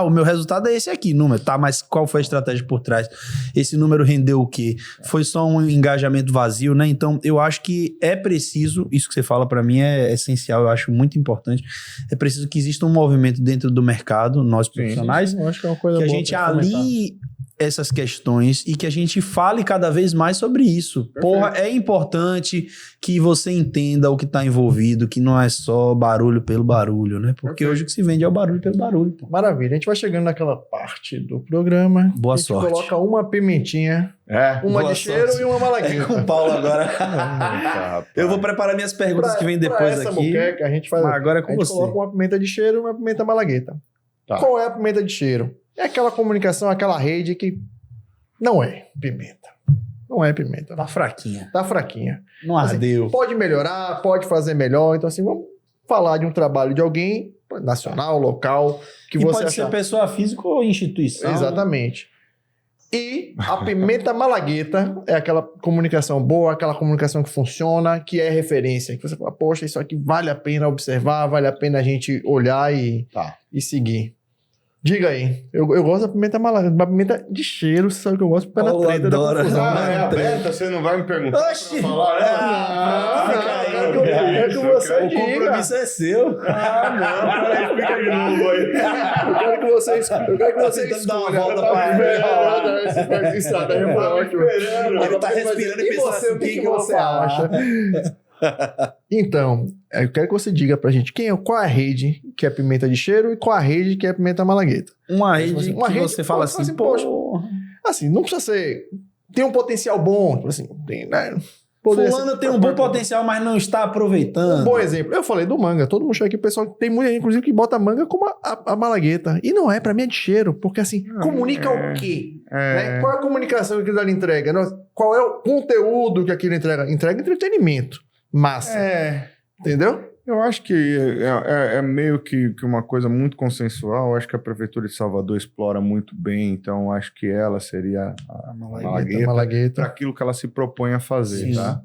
O meu resultado é esse aqui, número. Tá, mas qual foi a estratégia por trás? Esse número rendeu o quê? Foi só um engajamento vazio, né? Então, eu acho que é preciso, isso que você fala pra mim é essencial, eu acho muito importante, é preciso que exista um movimento dentro do mercado, nós profissionais, eu acho que é uma coisa que boa a gente alinhe essas questões e que a gente fale cada vez mais sobre isso. Perfeito. Porra, é importante que você entenda o que tá envolvido, que não é só barulho pelo barulho, né? Porque Perfeito. hoje o que se vende é o barulho pelo barulho, pô. Maravilha. A gente vai chegando naquela parte do programa. Boa a gente sorte. coloca uma pimentinha, uma Boa de cheiro sorte. e uma É malagueta. com o Paulo agora. Rapaz. Eu vou preparar minhas perguntas que vem depois essa aqui. moqueca, a gente faz. Mas agora é A com gente você. coloca uma pimenta de cheiro e uma pimenta malagueta. Tá. Qual é a pimenta de cheiro? É aquela comunicação, aquela rede que não é pimenta. Não é pimenta. Tá fraquinha. Tá fraquinha. Não Assim, ardeu. Pode melhorar, pode fazer melhor. Então, assim, vamos falar de um trabalho de alguém, nacional, local, que E você pode ser achar. pessoa física ou instituição. Exatamente. E a pimenta malagueta é aquela comunicação boa, aquela comunicação que funciona, que é referência. Que você fala, poxa, isso aqui vale a pena observar, vale a pena a gente olhar e seguir. Diga aí. Eu gosto da pimenta malagueta. Da pimenta de cheiro, você sabe que eu gosto pela Paulo treta da adora. confusão. Ah, Né? é aberta, você não vai me perguntar Oxi! pra falar? Não, é que você O diga. compromisso é seu. Ah, não, peraí, explica de novo aí. Eu quero que você tentando dar uma escolha. volta pra- Essa estratégia foi ótima. Ele tá Mas, respirando e e pensando você, assim, o que eu vou você falar? acha? Então, eu quero que você diga pra gente qual é a rede que é pimenta de cheiro e qual a rede que é pimenta malagueta. Uma rede Uma que rede você fala que assim, assim, poxa, Assim, não precisa ser... Tem um potencial bom, tipo assim, tem, né? Poderia fulano ser- tem um bom potencial, mas não está aproveitando. Um bom exemplo. Eu falei do manga. Todo mundo chega aqui, o pessoal tem muita gente, inclusive, que bota manga como a malagueta. E não é, pra mim é de cheiro. Porque assim, comunica o quê? Né? Qual é a comunicação que aquilo ali entrega? Qual é o conteúdo que aquilo entrega? Entrega entretenimento. Massa. Entendeu? Eu acho que é meio que uma coisa muito consensual. Eu acho que a Prefeitura de Salvador explora muito bem, então eu acho que ela seria a malagueta para Malagueta. aquilo que ela se propõe a fazer, Sim. tá?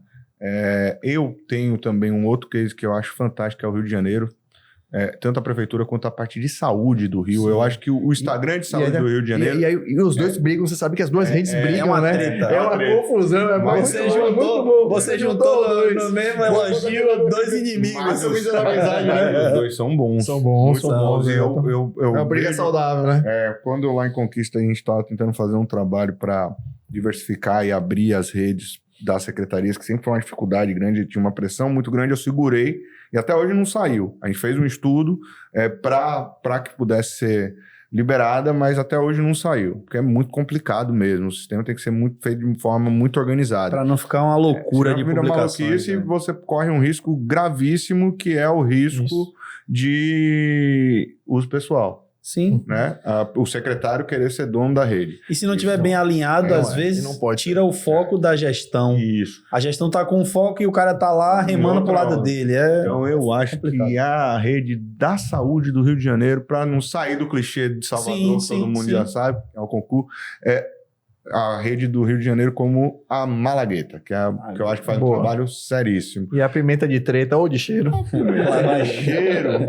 Eu tenho também um outro case que eu acho fantástico, que é o Rio de Janeiro. Tanto a Prefeitura quanto a parte de saúde do Rio. Sim. Eu acho que o Instagram de saúde do Rio de Janeiro... E os dois brigam, você sabe que as duas redes brigam, uma né? treta. É uma treta. confusão. É Mas muito bom. Você juntou no mesmo elogio dois inimigos. Mas eu fiz a amizade, né? Os dois são bons. São bons, Muito são bons. Eu É uma briga vejo- saudável, né? Quando lá em Conquista a gente estava tentando fazer um trabalho para diversificar e abrir as redes das secretarias, que sempre foi uma dificuldade grande, tinha uma pressão muito grande, eu segurei e até hoje não saiu. A gente fez um estudo para que pudesse ser liberada, mas até hoje não saiu, porque é muito complicado mesmo. O sistema tem que ser feito de forma muito organizada. Para não ficar uma loucura de Senão vira publicações. maluquice, né? você corre um risco gravíssimo, que é o risco Isso. de uso pessoal. Sim. Né? O secretário querer ser dono da rede. E se não Isso tiver não- bem alinhado, não às é, vezes não pode tira o foco da gestão. Isso. A gestão tá com foco e o cara tá lá remando pro outra lado hora. dele. Então eu acho complicado. que a rede da saúde do Rio de Janeiro, para não sair do clichê de Salvador, Sim, que todo sim, mundo sim. já sabe, é o concurso, é a rede do Rio de Janeiro como a Malagueta, que eu acho que faz Boa. um trabalho seríssimo. E a pimenta de treta ou de cheiro? Cheiro.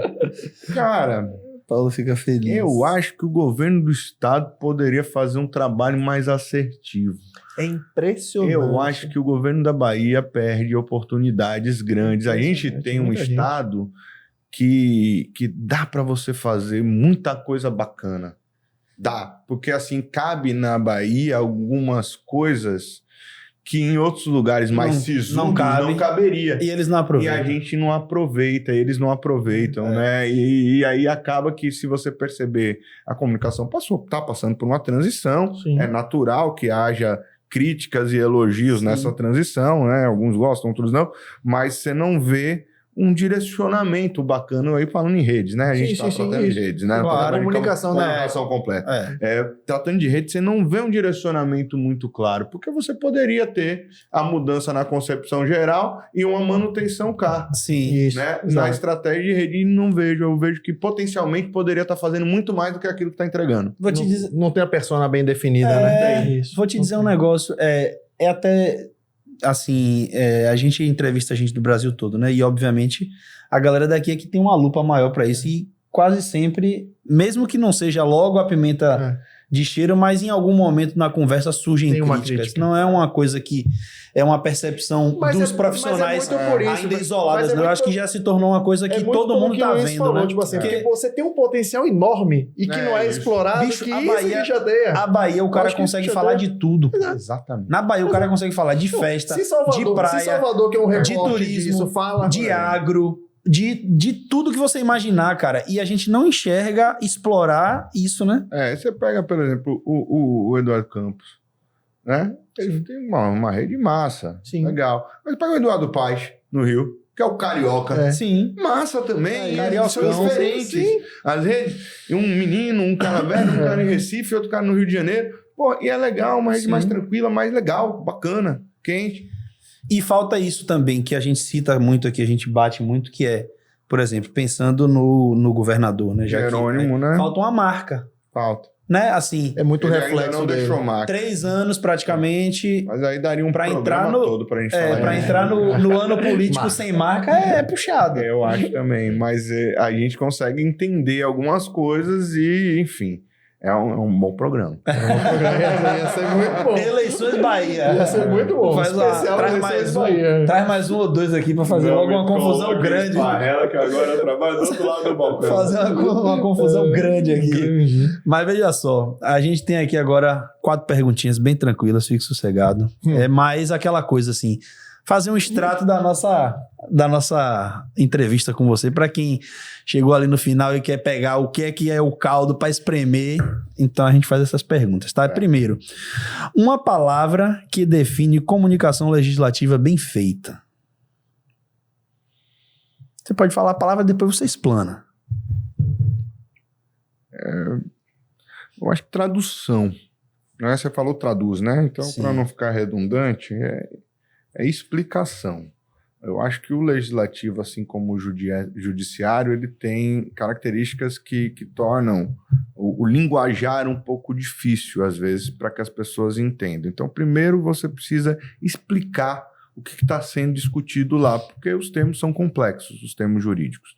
Cara, Paulo fica feliz. eu acho que o governo do estado poderia fazer um trabalho mais assertivo. É impressionante. Eu acho que o governo da Bahia perde oportunidades grandes. A gente tem um Muita gente. estado que dá para você fazer muita coisa bacana. Dá, porque assim, cabe na Bahia algumas coisas que em outros lugares mais Não sisudos cabe. não caberia. E eles não E aproveitam. a gente não aproveita, eles não aproveitam, né? E aí acaba que, se você perceber, a comunicação tá passando por uma transição. Sim. É natural que haja críticas e elogios nessa transição, né? Alguns gostam, outros não. Mas você não vê um direcionamento bacana aí falando em redes, né? A gente Sim, está sim, tratando sim, de redes, né? Não tô Claro, falando de comunicação, né? comunicação completa. É. Tratando de rede, você não vê um direcionamento muito claro, porque você poderia ter a mudança na concepção geral e uma manutenção cá, Sim. Isso. né? Na Exato. estratégia de rede, não vejo. Eu vejo que potencialmente poderia estar fazendo muito mais do que aquilo que está entregando. Vou te dizer, Não tem a persona bem definida, né? Isso. vou te dizer um negócio. É até assim, a gente entrevista a gente do Brasil todo, né? E obviamente a galera daqui é que tem uma lupa maior para isso e quase sempre, mesmo que não seja logo a pimenta de cheiro, mas em algum momento na conversa surgem Tem uma críticas. crítica. Não é uma coisa que é uma percepção Mas dos é- profissionais mas é muito por isso, ainda mas isoladas. é né? Eu muito- acho que já se tornou uma coisa que muito todo como mundo que tá o Luiz vendo, falou, né? tipo assim, Porque porque você tem um potencial enorme e que não é isso. explorado, Bicho, que a isso Bahia- que chateia. a Bahia o cara acho que isso consegue já falar deu. de tudo. Exatamente. Na Bahia o cara consegue falar de festa, Se Salvador, de praia, se Salvador, que é um de recorte turismo, disso, fala... de agro, de tudo que você imaginar, cara. E a gente não enxerga explorar isso, né? Você pega, por exemplo, o Eduardo Campos, né? Ele tem uma rede massa, Sim. legal. Mas pega o Eduardo Paes, no Rio, que é o carioca. É. Sim. Massa também, eles são Cariocão. diferentes. Sim. Às vezes, um menino, um cara velho, um cara em Recife, outro cara no Rio de Janeiro. Pô, e é legal, uma rede Sim. mais tranquila, mais legal, bacana, quente. E falta isso também, que a gente cita muito aqui, a gente bate muito, que é, por exemplo, pensando no governador, né? Já Jerônimo, né? falta uma marca, Falta. né? Assim, É muito Ele ainda reflexo não dele. deixou marca. 3 anos praticamente. Mas aí daria um Pra programa entrar no- todo pra gente falar. Pra disso. entrar no ano político Marca. sem marca é puxado. Eu acho também, mas a gente consegue entender algumas coisas e, enfim, é um bom programa. Ia ser muito bom. Eleições Bahia. Ia ser muito bom. Faz uma- Especial traz Eleições mais um. Bahia. Traz mais um ou dois aqui pra fazer logo uma confusão grande. Ela que agora eu trabalho do outro lado do balcão. Fazer uma confusão grande aqui. Grande. Mas veja só, a gente tem aqui agora 4 perguntinhas bem tranquilas, fique sossegado. É mais aquela coisa assim, fazer um extrato da nossa entrevista com você, para quem chegou ali no final e quer pegar o que é o caldo para espremer, então a gente faz essas perguntas, tá? Primeiro, uma palavra que define comunicação legislativa bem feita. Você pode falar a palavra, depois você explana. Eu acho que tradução. Né? Você falou traduz, né? Então, Sim. para não ficar redundante, é explicação. Eu acho que o legislativo, assim como o judiciário, ele tem características que tornam o linguajar um pouco difícil, às vezes, para que as pessoas entendam. Então, primeiro você precisa explicar o que está sendo discutido lá, porque os termos são complexos, os termos jurídicos.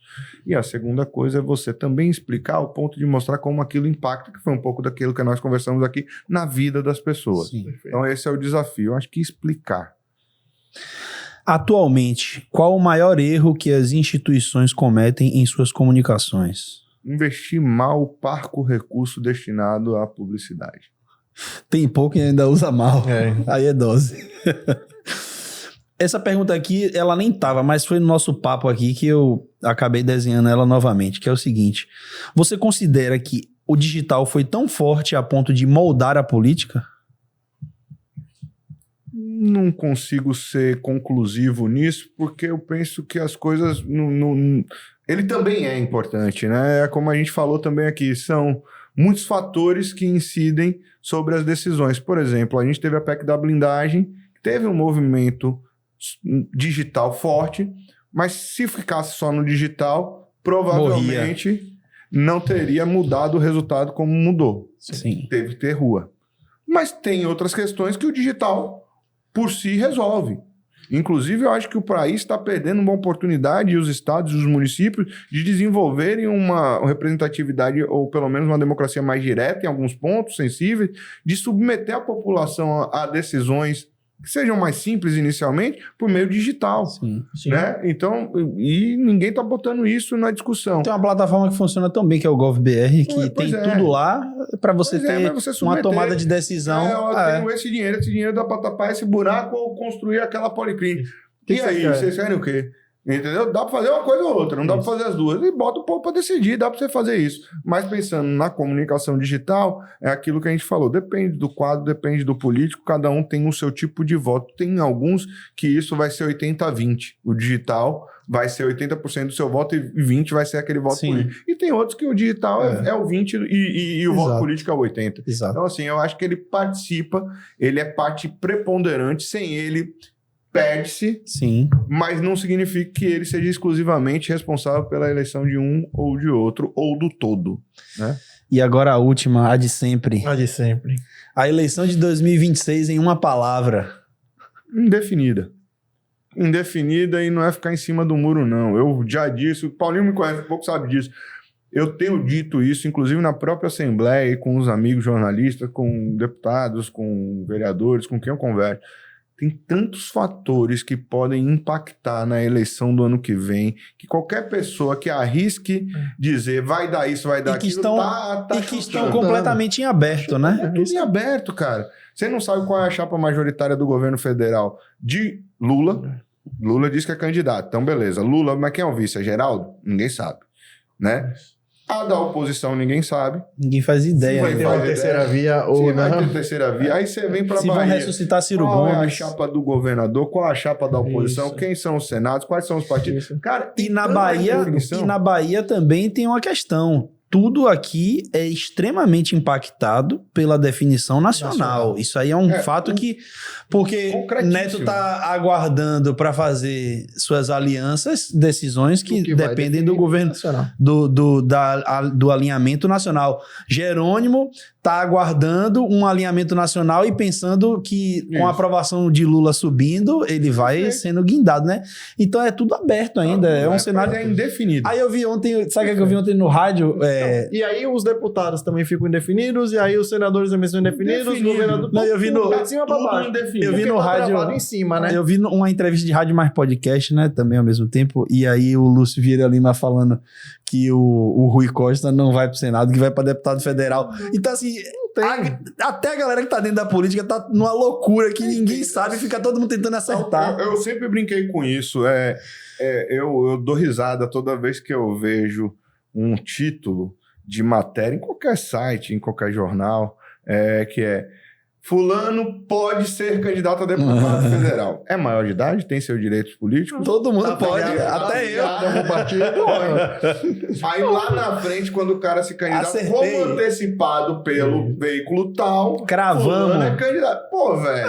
E a segunda coisa é você também explicar o ponto de mostrar como aquilo impacta, que foi um pouco daquilo que nós conversamos aqui, na vida das pessoas. Sim. Então, esse é o desafio. Eu acho que explicar. Atualmente, qual o maior erro que as instituições cometem em suas comunicações? Investir mal o parco recurso destinado à publicidade. Tem pouco e ainda usa mal. É. Aí é dose. Essa pergunta aqui, ela nem tava, mas foi no nosso papo aqui que eu acabei desenhando ela novamente, que é o seguinte: você considera que o digital foi tão forte a ponto de moldar a política? Não consigo ser conclusivo nisso, porque eu penso que as coisas... Ele também é importante, né? É como a gente falou também aqui, são muitos fatores que incidem sobre as decisões. Por exemplo, a gente teve a PEC da blindagem, teve um movimento digital forte, mas se ficasse só no digital, provavelmente não teria mudado o resultado como mudou. Sim. Teve que ter rua. Mas tem outras questões que o digital por si resolve. Inclusive, eu acho que o país está perdendo uma oportunidade, e os estados e os municípios, de desenvolverem uma representatividade, ou pelo menos uma democracia mais direta em alguns pontos sensíveis, de submeter a população a decisões que sejam mais simples inicialmente, por meio digital. Sim. Né? Então, e ninguém está botando isso na discussão. Tem uma plataforma que funciona tão bem, que é o GovBR, que Pois tem é. tudo lá para você Pois é, ter mas você uma submeter. tomada de decisão. Eu tenho esse dinheiro dá para tapar esse buraco ou construir aquela policlínica. Que E que aí, você quer? vocês querem o quê? Entendeu? Dá para fazer uma coisa ou outra, não dá para fazer as duas. E bota o povo para decidir, dá para você fazer isso. Mas pensando na comunicação digital, é aquilo que a gente falou, depende do quadro, depende do político, cada um tem o seu tipo de voto. Tem alguns que isso vai ser 80-20. O digital vai ser 80% do seu voto e 20% vai ser aquele voto Sim. político. E tem outros que o digital é o 20% e o voto Exato. político é o 80%. Exato. Então, assim, eu acho que ele participa, ele é parte preponderante, sem ele perde-se, Sim. mas não significa que ele seja exclusivamente responsável pela eleição de um ou de outro, ou do todo, né? E agora a última, a de sempre. A de sempre. A eleição de 2026 em uma palavra. Indefinida. Indefinida e não é ficar em cima do muro, não. Eu já disse, o Paulinho me conhece, um pouco sabe disso. Eu tenho dito isso, inclusive na própria Assembleia, com os amigos jornalistas, com deputados, com vereadores, com quem eu converso. Tem tantos fatores que podem impactar na eleição do ano que vem, que qualquer pessoa que arrisque dizer vai dar isso, vai dar aquilo, que estão completamente em aberto, né? É tudo em aberto, cara. Você não sabe qual é a chapa majoritária do governo federal de Lula. Lula diz que é candidato, então beleza. Lula, mas quem é o vice? É Geraldo? Ninguém sabe, né? A da oposição ninguém sabe. Ninguém faz ideia. Vai ter uma terceira via ou não. Vai ter terceira via. Aí você vem pra Se Bahia. vão ressuscitar Ciro Qual Gomes. é a chapa do governador? Qual é a chapa da oposição? Isso. Quem são os senados? Quais são os partidos? Isso. Cara, E na definição. Bahia também tem uma questão. Tudo aqui é extremamente impactado pela definição nacional. Isso aí é um fato que... Porque Concretíssimo. Neto está aguardando para fazer suas alianças, decisões que vai dependem do definir governo, nacional. do alinhamento nacional. Jerônimo está aguardando um alinhamento nacional e pensando que com a Isso. aprovação de Lula subindo, ele vai Perfeito. sendo guindado, né? Então é tudo aberto ainda. É um Mas cenário... é indefinido. Aí eu vi ontem, sabe o que eu vi ontem no rádio? E aí os deputados também ficam indefinidos, e aí os senadores também são indefinidos, os Indefinido. governadores... Não, eu vi no- de cima pra tudo baixo. indefinido. Eu vi Porque no tá rádio- travado em cima, né? Eu vi uma entrevista de rádio mais podcast, né? Também ao mesmo tempo. E aí o Lúcio Vieira Lima falando que o Rui Costa não vai pro Senado, que vai pra deputado federal. Então, assim, até a galera que tá dentro da política tá numa loucura que ninguém sabe, fica todo mundo tentando acertar. Eu sempre brinquei com isso. Eu dou risada toda vez que eu vejo um título de matéria em qualquer site, em qualquer jornal, que é fulano pode ser candidato a deputado federal. É maior de idade? Tem seus direitos políticos? Todo mundo Tá pode, afiliado, até eu. como partido. Aí lá na frente, quando o cara se candidata, Acertei. como antecipado pelo veículo tal, Cravamos. fulano é candidato. Pô, velho,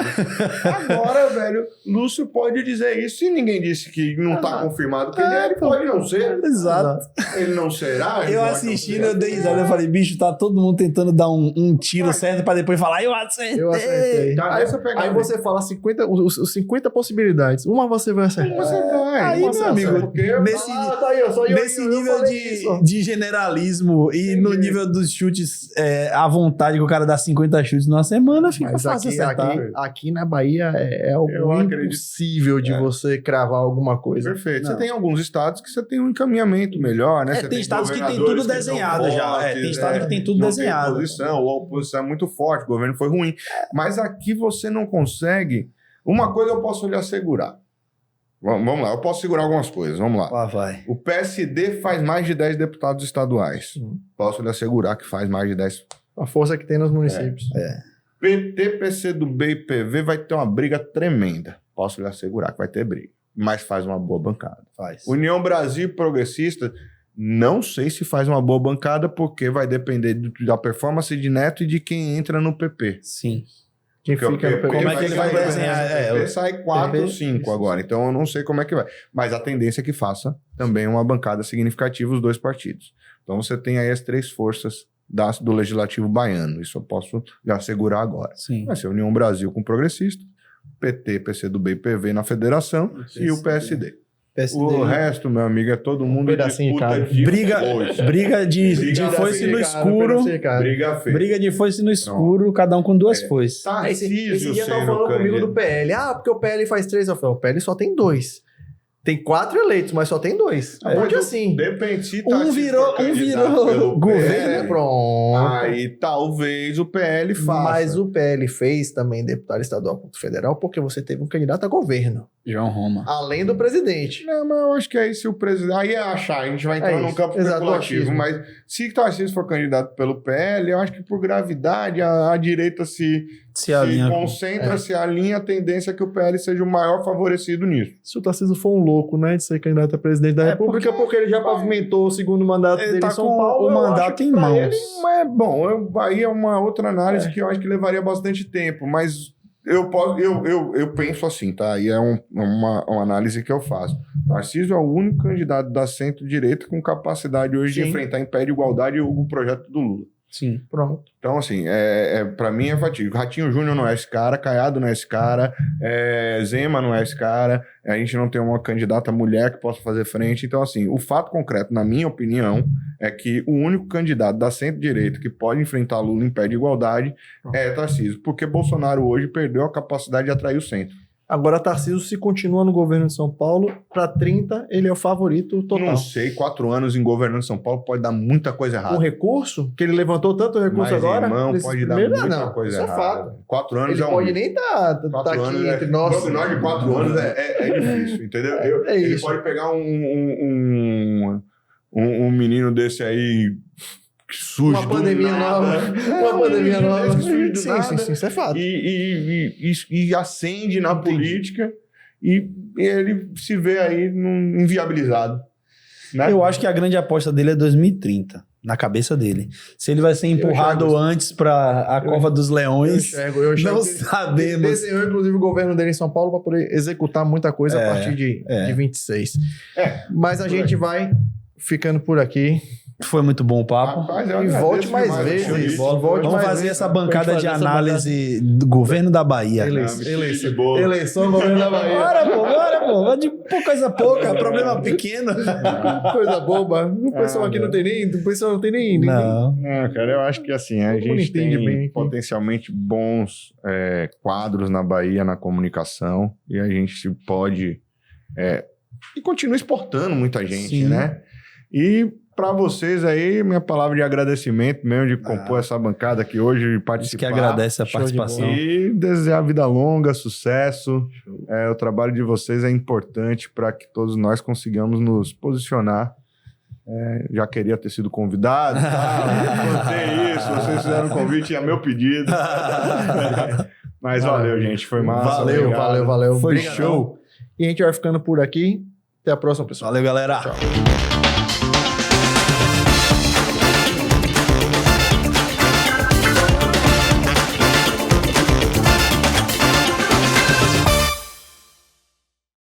agora, velho, Lúcio pode dizer isso. Se ninguém disse que não tá confirmado que ele pode não ser. Exato. Ele não será. ele Eu vai assistindo, não eu ser. dei risada. Eu falei, bicho, tá todo mundo tentando dar um tiro certo pra depois falar, eu acertei. Eu acertei. Tá, aí, essa pegada aí você fala 50, os 50 possibilidades. Uma você vai acertar. Você vai. Aí, você meu amigo, acerta, porque nesse- tá aí, ó, só Nesse nível falei isso. de generalismo e no nível dos chutes à vontade, que o cara dá 50 chutes numa semana, fica Mas fácil aqui, acertar. aqui na Bahia é algo Eu acredito. impossível de você cravar alguma coisa. Perfeito. Não. Você tem alguns estados que você tem um encaminhamento melhor, né? Você tem estados que tem governadores tudo que são desenhado já. fortes, Tem estado que tem tudo não desenhado. Tem oposição, ou a oposição é muito forte, o governo foi ruim. Mas aqui você não consegue. Uma coisa eu posso lhe assegurar. Vamos lá, eu posso segurar algumas coisas, vamos lá. Lá vai. O PSD faz mais de 10 deputados estaduais. Posso lhe assegurar que faz mais de 10. A força que tem nos municípios. PT, PCdoB e PV vai ter uma briga tremenda. Posso lhe assegurar que vai ter briga. Mas faz uma boa bancada. Faz. União Brasil e Progressista, não sei se faz uma boa bancada, porque vai depender da performance de Neto e de quem entra no PP. Sim. Quem Porque fica o no PP Como é que ele vai sair, desenhar? O PP sai 4 ou 5 agora, então eu não sei como é que vai. Mas a tendência é que faça também uma bancada significativa os dois partidos. Então você tem aí as três forças do Legislativo baiano, isso eu posso lhe assegurar agora. Sim. Vai ser União Brasil com Progressista, PT, PCdoB e PV na federação e o PSD. O resto, meu amigo, é todo mundo pedacinho de carne. Briga de foice no escuro. Briga feia. Briga de foice no escuro, cada um com duas foices. Esse Tarcísio dia tava sendo falando comigo candidato. do PL. Ah, porque o PL faz 3. Eu falei, o PL só tem 2. Tem 4 eleitos, mas só tem 2. Onde assim? Depende, se Um Tarcísio virou for candidato pelo governo, PL, Pronto. aí talvez o PL faça. Mas o PL fez também deputado estadual quanto federal porque você teve um candidato a governo. João Roma. Além do presidente. Não, mas eu acho que aí se o presidente... Aí é achar, a gente vai entrar É num isso, campo exato, especulativo. achismo. Mas se Tarcísio for candidato pelo PL, eu acho que por gravidade a direita se alinha. concentra, se alinha, a tendência é que o PL seja o maior favorecido nisso. Se o Tarcísio for um louco, né, de ser candidato a presidente da República, porque ele já pavimentou o segundo mandato Ele dele tá em São com Paulo. o eu mandato acho que em pra mãos. ele- Mas, bom, aí é uma outra análise que eu acho que levaria bastante tempo, mas eu penso assim, tá? Aí é uma análise que eu faço. Tarcísio é o único candidato da centro-direita com capacidade hoje de Sim. enfrentar em pé de igualdade o projeto do Lula. Sim. Pronto. Então, assim, pra mim é fatídico. Ratinho Júnior não é esse cara, Caiado não é esse cara, Zema não é esse cara, a gente não tem uma candidata mulher que possa fazer frente. Então, assim, o fato concreto, na minha opinião, é que o único candidato da centro-direita que pode enfrentar Lula em pé de igualdade é Tarcísio, porque Bolsonaro hoje perdeu a capacidade de atrair o centro. Agora, Tarcísio, se continua no governo de São Paulo, para 30, ele é o favorito total. Não sei, 4 anos em governando São Paulo pode dar muita coisa errada. Com recurso, que ele levantou tanto recurso Mas, agora. irmão, nesse pode dar primeiro- muita não, coisa isso errada. é fato. 4 anos Ele é um pode risco. nem tá 4 aqui anos entre no nós. final de 4 anos é difícil, entendeu? Ele isso. pode pegar um menino desse aí que surge Uma pandemia do nada. nova. Uma pandemia nova. Que surge do Sim, nada. sim, isso é fato. E ascende na política e ele se vê aí inviabilizado. Né? Eu acho que a grande aposta dele é 2030, na cabeça dele. Se ele vai ser empurrado enxergo isso. antes para a Cova dos Eu Leões, enxergo não que ele sabemos. desenhou, inclusive, o governo dele em São Paulo para poder executar muita coisa a partir de 26. Mas a gente vai ficando por aqui. Foi muito bom o papo. Rapaz, eu E agradeço volte mais demais, vezes. show de Volte Vamos mais fazer vezes essa pra bancada gente de fazer essa análise do governo da Bahia. Eleição de boa. Eleição, governo da Bahia. Bora, pô. Vai de coisa pouca, problema pequeno. Coisa boba. O pessoal aqui não tem nem. O pessoal não tem nem. Não. Não, cara, eu acho que assim, a Todo mundo gente entende tem bem aqui. potencialmente bons quadros na Bahia, na comunicação, e a gente pode e continua exportando muita gente, Sim. né? E para vocês aí, minha palavra de agradecimento mesmo de compor essa bancada aqui hoje e Isso participar. que agradece a Show de participação. E desejar vida longa, sucesso. O trabalho de vocês é importante para que todos nós consigamos nos posicionar. Já queria ter sido convidado, contei isso, vocês fizeram um convite, é meu pedido. Mas valeu, gente, foi massa. Valeu. Foi Obrigadão. show. E a gente vai ficando por aqui. Até a próxima, pessoal. Valeu, galera. Tchau.